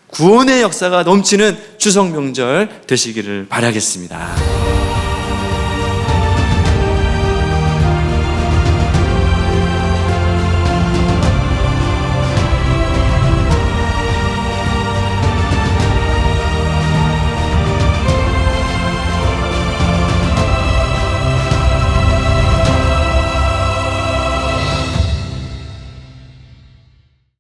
구원의 역사가 넘치는 추석 명절 되시기를 바라겠습니다.